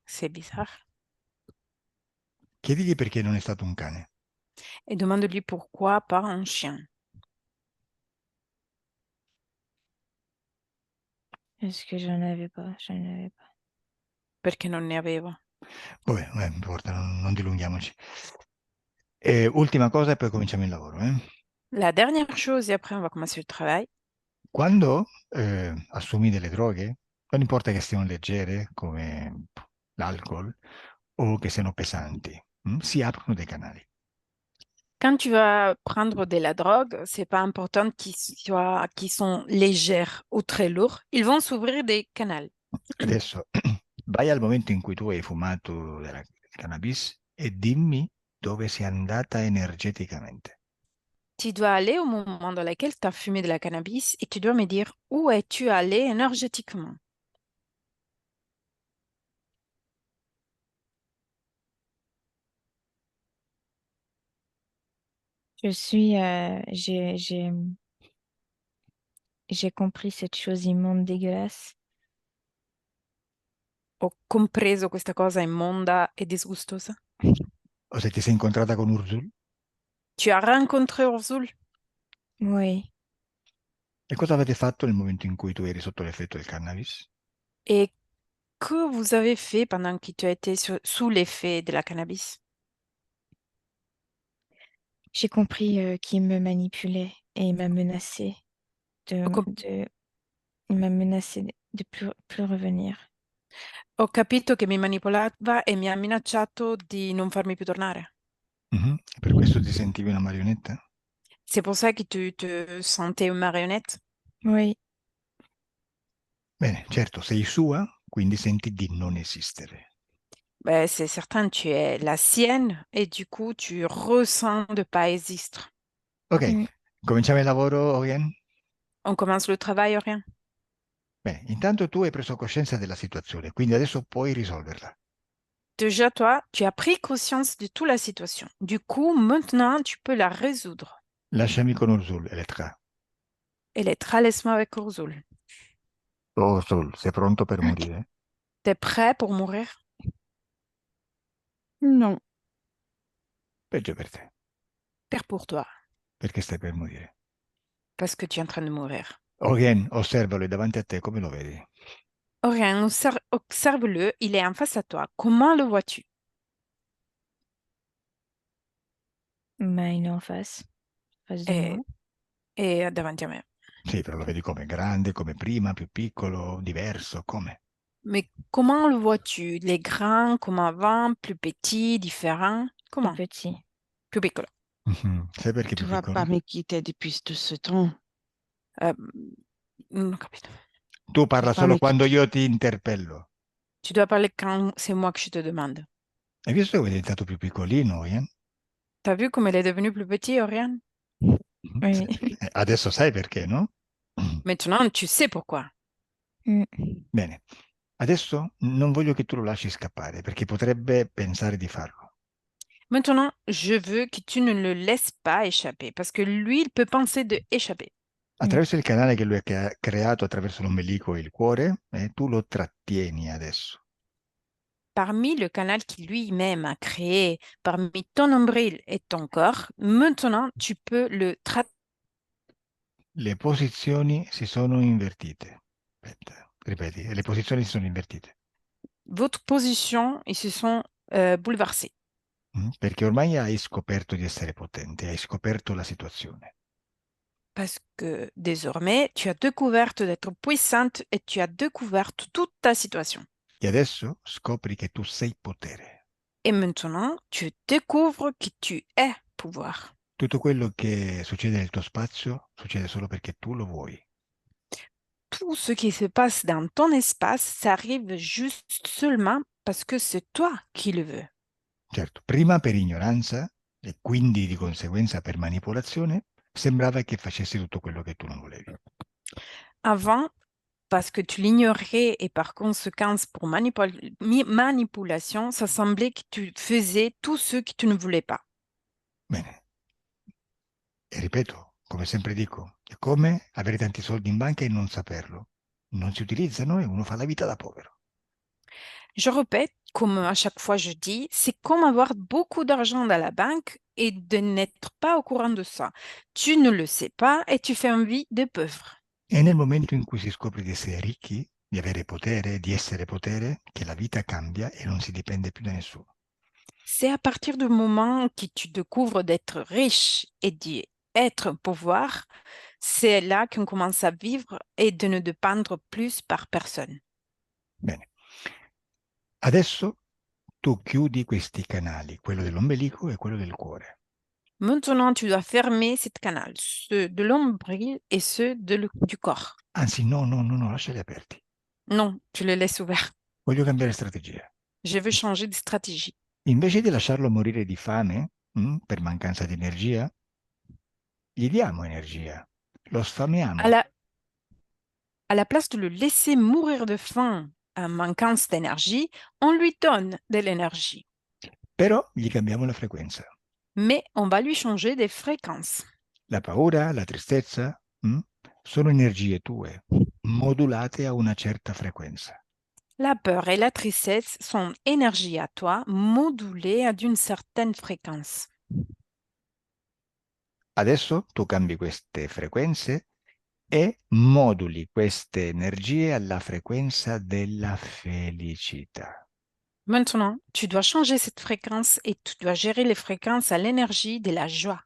C'est bizarre. Chiedigli perché non è stato un cane. Et demande-lui pourquoi pas un chien. Est-ce que j'en avais pas? J'en avais pas. perché non ne avevo. Vabbè, non importa, non dilunghiamoci. Ultima cosa e poi cominciamo il lavoro. La dernière chose, et après on va commencer le travail. Quando assumi delle droghe, non importa che siano leggere, come l'alcol, o che siano pesanti, si aprono dei canali. Quand tu vas prendre de la drogue, c'est pas important qu'ils sont légères ou très lourds. Ils vont s'ouvrir des canaux. Adesso vai al momento in cui tu hai fumato della cannabis e dimmi dove sei andata energeticamente. Tu dois aller au moment dans lequel tu as fumé de la cannabis et tu dois me dire où es-tu allé énergétiquement. Je suis, j'ai compris cette chose immonde, dégueulasse. Ho compreso questa cosa immonda e disgustosa. O se ti sei incontrata con Urzul? Tu as rencontré Urzul Oui. E cosa avete fatto nel momento in cui tu eri sotto l'effetto del cannabis? et que vous avez fait pendant que tu as été sous l'effet de la cannabis? J'ai compris qu'il me manipulait et il m'a menacé Ho, il m'a menacé de plus revenir. ho capito che mi manipolava e mi ha minacciato di non farmi più tornare. E per questo ti sentivi una marionetta? C'est pour ça que tu te sentais une marionnette? Oui. Bene, certo, sei sua, quindi senti di non esistere. Ben, c'est certain, tu es la sienne et du coup, tu ressens de pas exister. Ok, Mm. cominciamo il lavoro, Oriane? On commence le travail, rien? Bene, intanto tu hai preso coscienza della situazione, quindi adesso puoi risolverla. Déjà, toi, tu as pris conscience de toute la situation. Du coup, maintenant, tu peux la résoudre. Lasciami con Urzul, Elettra. Elettra, laisse-moi avec Urzul. Urzul, sei pronto per morire? T'es prêt pour mourir? Non, Peggio per te, Pire pour toi, perché stai per morire. parce que tu es en train de mourir. Oriane, osservalo, è davanti a te, come lo vedi? Orion, observe-le, il est en face à toi. Comment le vois-tu? Bah, il est en face de moi. Et davanti a me. Sì, però lo vedi come grande, come prima, più piccolo, diverso, come? Mais comment le vois-tu? Il est grand, comme avant, plus petit, différent? Plus Comment? petit. Più piccolo. Sai perché tu più vas piccolo? pas me quitter depuis tout ce temps. Non ho capito. Tu parla Pas solo me quando quitter. io ti interpello. Tu dois parler quand c'est moi que je te demande. Hai visto che è diventato più piccolino, Oriane? T'as vu comme elle est devenue plus petite, Oriane? Oui. Adesso sai perché, no? Maintenant, tu sais pourquoi. Mm. Bene, adesso non voglio che tu lo lasci scappare, perché potrebbe pensare di farlo. Maintenant, je veux que tu ne le laisses pas échapper, parce que lui, il peut penser de échapper. Attraverso il canale che lui ha creato attraverso l'ombelico e il cuore, tu lo trattieni adesso. Parmi le canal qui lui-même a créé, parmi ton nombril et ton corps, maintenant, tu peux le traiter. Le posizioni si sono invertite. Aspetta, ripeti, le posizioni si sono invertite. Votre position, ils se sont bouleversés. Perché ormai hai scoperto di essere potente, hai scoperto la situazione. Parce que désormais, tu as découvert d'être puissante et tu as découvert toute ta situation. E adesso scopri che tu sei potere. Et maintenant, tu découvres que tu es pouvoir. Tutto quello che succede nel tuo spazio succede solo perché tu lo vuoi. Tout ce qui se passe dans ton espace, ça arrive juste seulement parce que c'est toi qui le veux. Certo, prima per ignoranza e quindi di conseguenza per manipolazione, sembrava che facessi tutto quello che tu non volevi. Avant, parce que tu l'ignorais et par conséquence pour manipulation, ça semblait que tu faisais tout ce que tu ne voulais pas. Bene. E ripeto, come sempre dico, è come avere tanti soldi in banca e non saperlo. Non si utilizzano e uno fa la vita da povero. Je répète, comme à chaque fois je dis, c'est comme avoir beaucoup d'argent dans la banque et de n'être pas au courant de ça. Tu ne le sais pas et tu fais une vie de pauvre. E nel momento in cui si scopre di essere ricchi, di avere potere, di essere potere, che la vita cambia e non si dipende più da nessuno. C'est à partir du moment que tu découvres d'être riche et d'être pouvoir, c'est là qu'on commence à vivre et de ne dépendre plus par personne. Bene. Adesso tu chiudi questi canali, quello dell'ombelico e quello del cuore. Maintenant, tu dois fermer cette canal, ceux de l'ombril et ceux du corps. Anzi, no, lasciali aperti. Non, tu les laisses ouverts. Voglio cambiare strategia. Je veux changer de stratégie. Invece di lasciarlo morire di fame, per mancanza di energia, gli diamo energia, lo sfamiamo. À la place de le laisser mourir de faim en manquance d'énergie, on lui donne de l'énergie. Però gli cambiamo la frequenza. Mais on va lui changer des fréquences. La paura, la tristezza, sono energie tue, modulate a una certa frequenza. La peur et la tristesse sont énergies à toi, modulées à d'une certaine fréquence. Adesso tu cambi queste frequenze e moduli queste energie alla frequenza della felicità. Maintenant, tu dois changer cette fréquence et tu dois gérer les fréquences à l'énergie de la joie.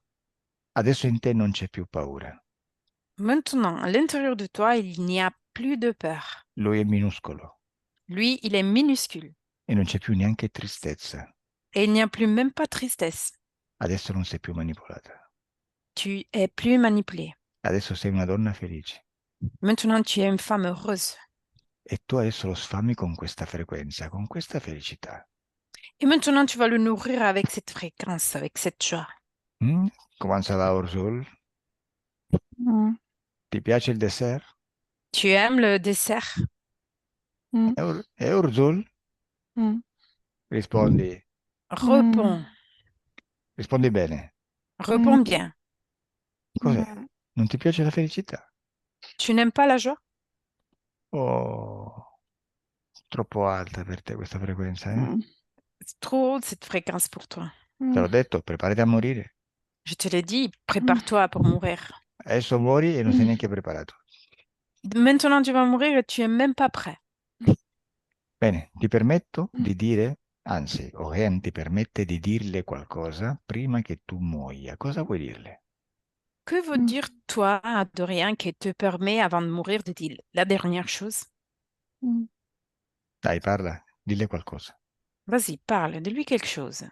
Adesso in te non c'è più paura. Maintenant, à l'intérieur de toi, il n'y a plus de peur. Lui è minuscolo Lui, il est minuscule e non c'è più neanche tristezza. et il n'y a plus même pas tristesse. Adesso non sei più manipolata. Tu es plus manipulé. Adesso sei una donna felice. Maintenant, tu es une femme heureuse. E tu adesso lo sfami con questa frequenza, con questa felicità. Et maintenant, tu vas le nourrir avec cette fréquence, avec cette joie. Come ça va, Urzul? Mm. Ti piace il dessert? Tu aimes le dessert? Mm. E Urzul? Mm. Rispondi. Réponds. Rispondi bene. Réponds bien. Cos'è? Non ti piace la felicità? Tu n'aimes pas la joie? Oh, troppo alta per te questa frequenza, eh? Mm. C'est trop haut cette fréquence pour toi. Te l'ho detto, preparati a morire. Je te l'ai dit, prépare-toi pour mourir. Adesso muori e non sei neanche preparato. Maintenant, tu vas mourir et tu es même pas prêt. Bene, ti permetto di dire, anzi, Oren ti permette di dirle qualcosa prima che tu muoia. Cosa vuoi dirle? Que veut dire toi, Dorian, qui te permet avant de mourir de dire la dernière chose? Dai, parla, dille qualcosa. Vas-y, parle, dis-lui quelque chose.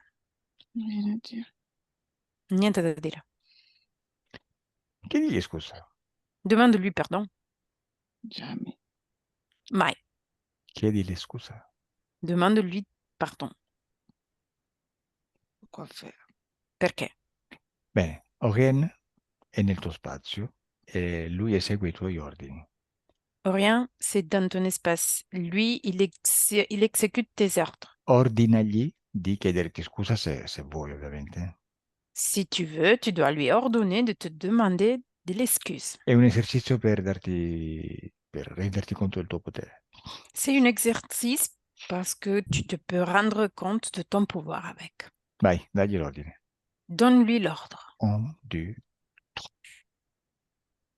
Rien à dire. Niente da dire. Chiedigli scusa. Demande-lui pardon. Jamais. Mai. Chiedile scusa. Demande-lui pardon. Quoi faire? Perché? Bene, Oren è nel tuo spazio e lui esegue i tuoi ordini. Rien, c'est dans ton espace. Lui, il exécute tes ordres. Ordinagli di chiederti scusa se vuoi, ovviamente. Si tu veux, tu dois lui ordonner de te demander de l'excuse. È un esercizio per renderti conto del tuo potere. C'est un exercice parce que tu te peux rendre compte de ton pouvoir avec. Vai, dagli l'ordine. Donne-lui l'ordre. 1, 2.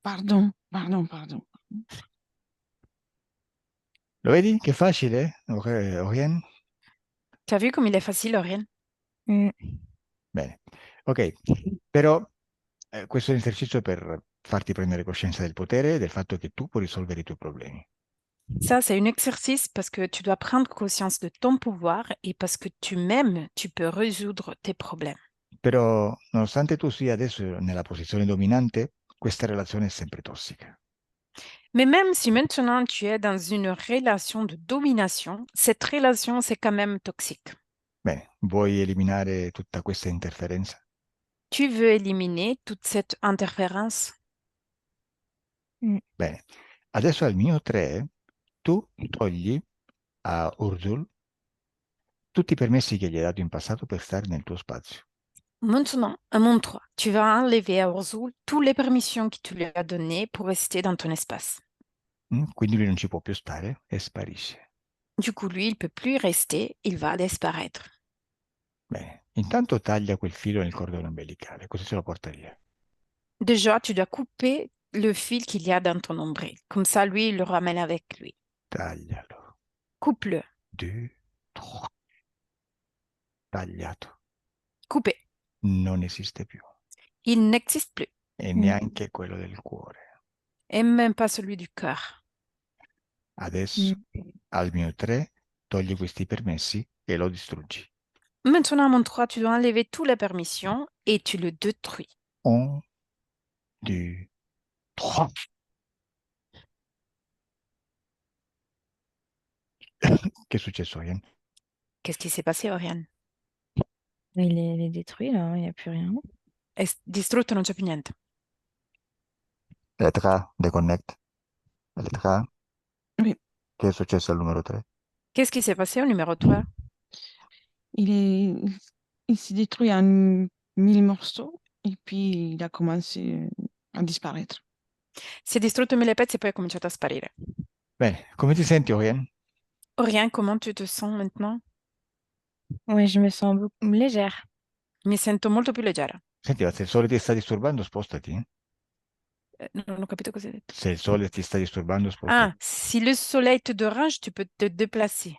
Pardon. Lo vedi che facile, Orien? Tu as vu comme il est facile, Oriane? Bene, ok, però questo è un esercizio per farti prendere coscienza del potere e del fatto che tu puoi risolvere i tuoi problemi. Ça, c'est un exercice parce que tu dois prendre conscience de ton pouvoir et parce que tu-même, tu peux résoudre tes problèmes. Però, nonostante tu sia adesso nella posizione dominante, questa relazione è sempre tossica. Mais même si maintenant tu es dans une relation de domination, cette relation, c'est quand même toxique. Bene, vuoi eliminare tutta questa interferenza? Tu veux éliminer toute cette interférence? Bene, adesso al mio 3 tu togli a Urzul tutti i permessi che gli hai dato in passato per stare nel tuo spazio. Maintenant, à mon 3, tu vas enlever à Orzoul toutes les permissions que tu lui as données pour rester dans ton espace. Quindi lui non ci può più stare e sparisce. Du coup, lui, il ne peut plus rester, il va disparaître. Bene, intanto taglia quel filo nel cordone ombelicale, così se lo porta via. Déjà, tu dois couper le fil qu'il y a dans ton nombril. Comme ça, lui, il le ramène avec lui. Taglialo. Coupe-le. 2, 3. Tagliato. Coupé. Non esiste più. Il n'existe plus. E neanche quello del cuore. Et même pas celui du cœur. Adesso, al mio 3, togli questi permessi e lo distruggi. Maintenant, à mon 3, tu dois enlever toutes les permissions et tu le détruis. 1, 2, 3. Che è successo, Ian? Qu'est-ce qui s'est passé, Oriane? Il est détruit, là, il n'y a plus rien. È distrutto, non c'è più niente. Elettra, deconnect. Elettra, Oui, che è successo al numero 3? Qu'est-ce qui s'est passé au numéro 3? il s'est détruit en 1000 morceaux et puis il a commencé à disparaître. Si è distrutto in 1000 pezzi e poi ha cominciato a sparire. Bene, come ti senti, Oriane? Oriane, comment tu te sens maintenant? Oui, je me sens beaucoup légère. Mi sento molto più leggera. Senti, ma se il sole ti sta disturbando, spostati. Non ho capito cosa hai detto. Se il sole ti sta disturbando, spostati. Ah, si le soleil te dérange, tu peux te déplacer.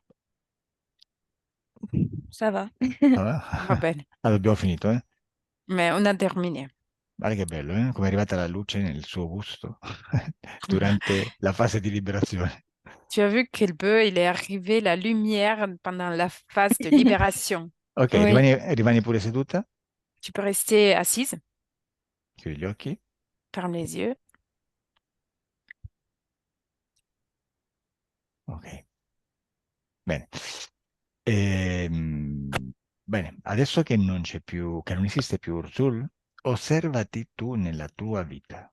Ça va. Ah, Va bene. allora, abbiamo finito, eh? Mais on a terminé. Guarda che bello, eh? Come è arrivata la luce nel suo busto durante la fase di liberazione. Tu as vu quel peu il est arrivé la lumière pendant la phase de libération. Ok, Oui. rimani pure seduta, Tu peux rester assise, chiudi gli occhi. ferme les yeux. Ok, bene. Bene, adesso che non c'è più, che non esiste più Urzul, osservati tu nella tua vita.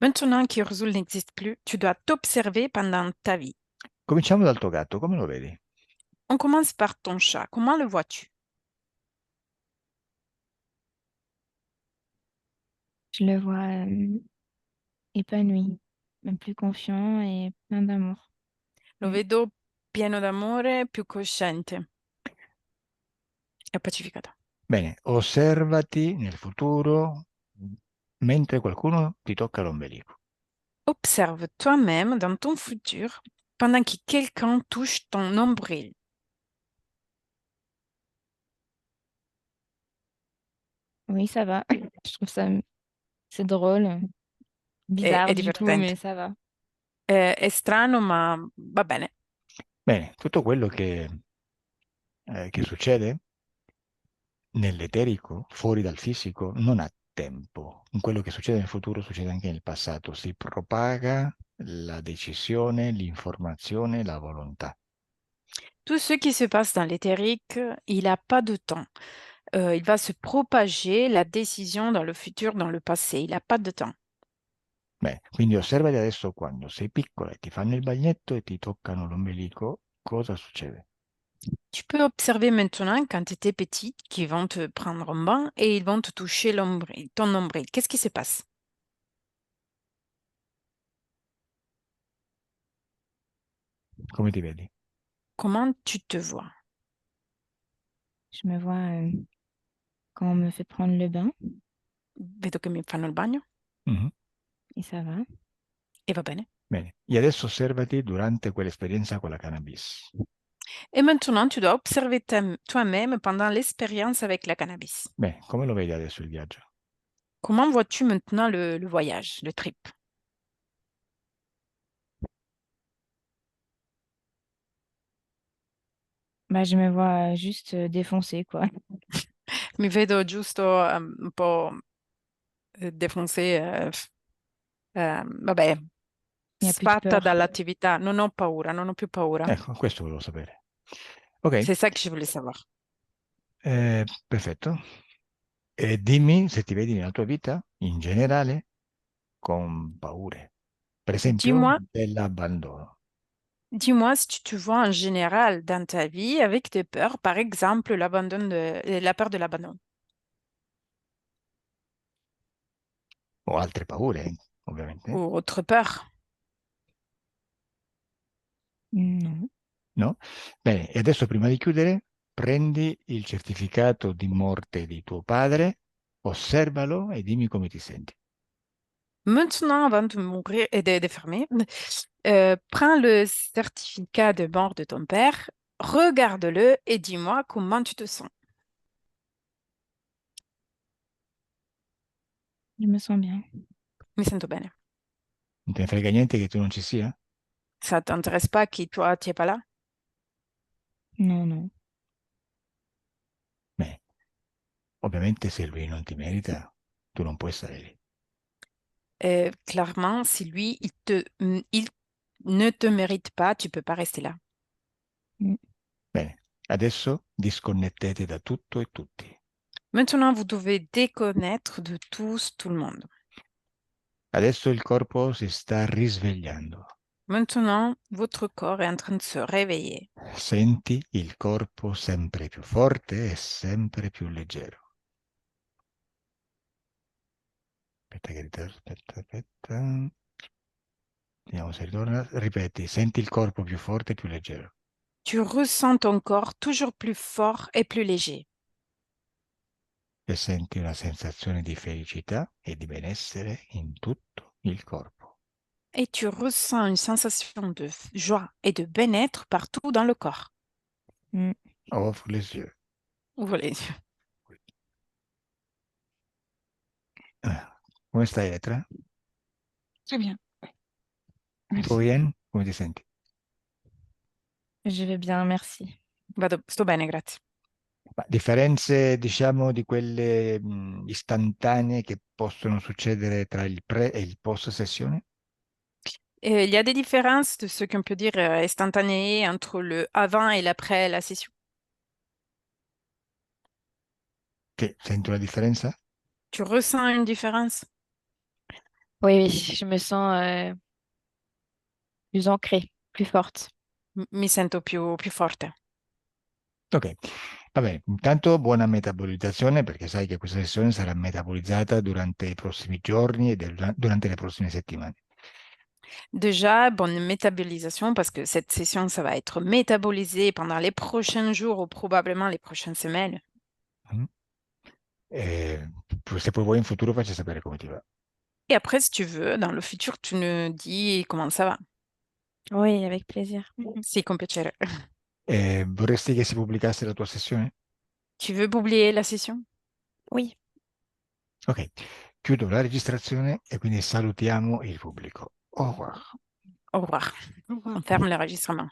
Maintenant qu'Urzul n'existe plus, tu dois t'observer pendant ta vie. Cominciamo dal tuo gatto, come lo vedi? On commence par ton chat. Comment le vois-tu? Je le vois épanoui, même plus confiant et plein d'amour. Lo vedo pieno d'amore, più cosciente e pacificato. Bene, osservati nel futuro mentre qualcuno ti tocca l'ombelico. Observe toi-même dans ton futur pendant que quelqu'un touche ton nombril. Oui, ça va. Je trouve ça, c'est drôle, È bizarre du coup, divertente. mais ça va. È strano, ma va bene. Bene, tutto quello che succede nell'eterico, fuori dal fisico, non ha tempo. Quello che succede nel futuro succede anche nel passato. Si propaga la decisione, l'informazione, la volontà. Tout ce qui se passe dans l'éthérique, il n'a pas de temps. Il va se propager la décision dans le futur, dans le passé. Il n'a pas de temps. Bene, quindi osservati adesso quando sei piccola e ti fanno il bagnetto e ti toccano l'ombelico, cosa succede? Tu peux observer maintenant quand tu étais petite qu'ils vont te prendre en bain et ils vont te toucher ton nombril. Qu'est-ce qui se passe? Come ti vedi? Comment tu te vois? Je me vois quand on me fait prendre le bain Vedo che mi fanno il bagno Mhm. et ça va. e va bene. Bene, e adesso osservati durante quell'esperienza con la cannabis. Et maintenant, tu dois observer toi-même pendant l'expérience avec la cannabis. Bene, come lo vedi adesso il viaggio? Comment vois-tu maintenant le voyage, le trip? Bah, je me vois juste défoncée, quoi. Mi vedo giusto un po' défoncé, vabbè, Il n'y a plus de sfatta peur. dall'attività. Non ho paura, non ho più paura. Ecco, questo volevo sapere. Ok, C'est ça que je voulais savoir. perfetto. E dimmi se ti vedi nella tua vita, in generale, con paure. Per esempio, Dis-moi, dell'abbandono. dis-moi si tu te vois en général dans ta vie avec des peurs, par exemple la peur de l'abandon O altre paure, ovviamente. ou autre peur. Non. No? Bene, e adesso prima di chiudere, prendi il certificato di morte di tuo padre, osservalo e dimmi come ti senti. Maintenant, avant de mourir et de fermer, Prends le certificat de mort de ton père, regarde-le et dis-moi comment tu te sens. Je me sens bien. Mi sento bene. Non te ne frega niente che tu non ci sia? Ça t'intéresse pas que toi, tu n'es pas là? Non, non. Beh, ovviamente se lui non ti merita, tu non puoi stare lì. Clairement, si lui, il ne te mérite pas, tu peux pas rester là. Mm. Bene, adesso disconnettete da tutto e tutti. Maintenant, vous devez déconnaître de tous, tout le monde. Adesso il corpo si sta risvegliando. Maintenant, votre corps est en train de se réveiller. Senti il corpo sempre più forte e sempre più leggero. Aspetta che ritorno, aspetta. Vediamo se ritorna. Ripeti, senti il corpo più forte e più leggero. Tu ressens ton corps toujours plus fort et plus léger. E senti una sensazione di felicità e di benessere in tutto il corpo. Et tu ressens une sensation de joie et de bien-être partout dans le corps. Mm. Ouvre les yeux. Ouvre les yeux. Come stai, Etra? Très bien. Tutto Merci. bien? Come ti senti? Je vais bien, merci. Sto bene, grazie. Ma differenze, diciamo, di quelle istantanee che possono succedere tra il pre e il post sessione? Il y a des différences de ce qu'on peut dire instantanées entre le avant et l'après la session. Che senti una differenza? Tu ressens une différence? Oui, oui, je me sens plus ancrée, plus forte. Mi sento più forte. Ok, va bene. Intanto buona metabolizzazione perché sai che questa sessione sarà metabolizzata durante i prossimi giorni e durante le prossime settimane. Déjà, bonne métabolisation parce que cette session, ça va être métabolisé pendant les prochains jours ou probablement les prochaines semaines. Mm. E se poi vuoi in futuro facci sapere come ti va. Et après, si tu veux, dans le futur, tu nous dis comment ça va. Oui, avec plaisir. Sì, con piacere. Vorresti che si pubblicasse la tua sessione? Tu veux publier la session? Oui. Ok, chiudo la registrazione e quindi salutiamo il pubblico. Au revoir. Au revoir. Au revoir. On ferme l'enregistrement.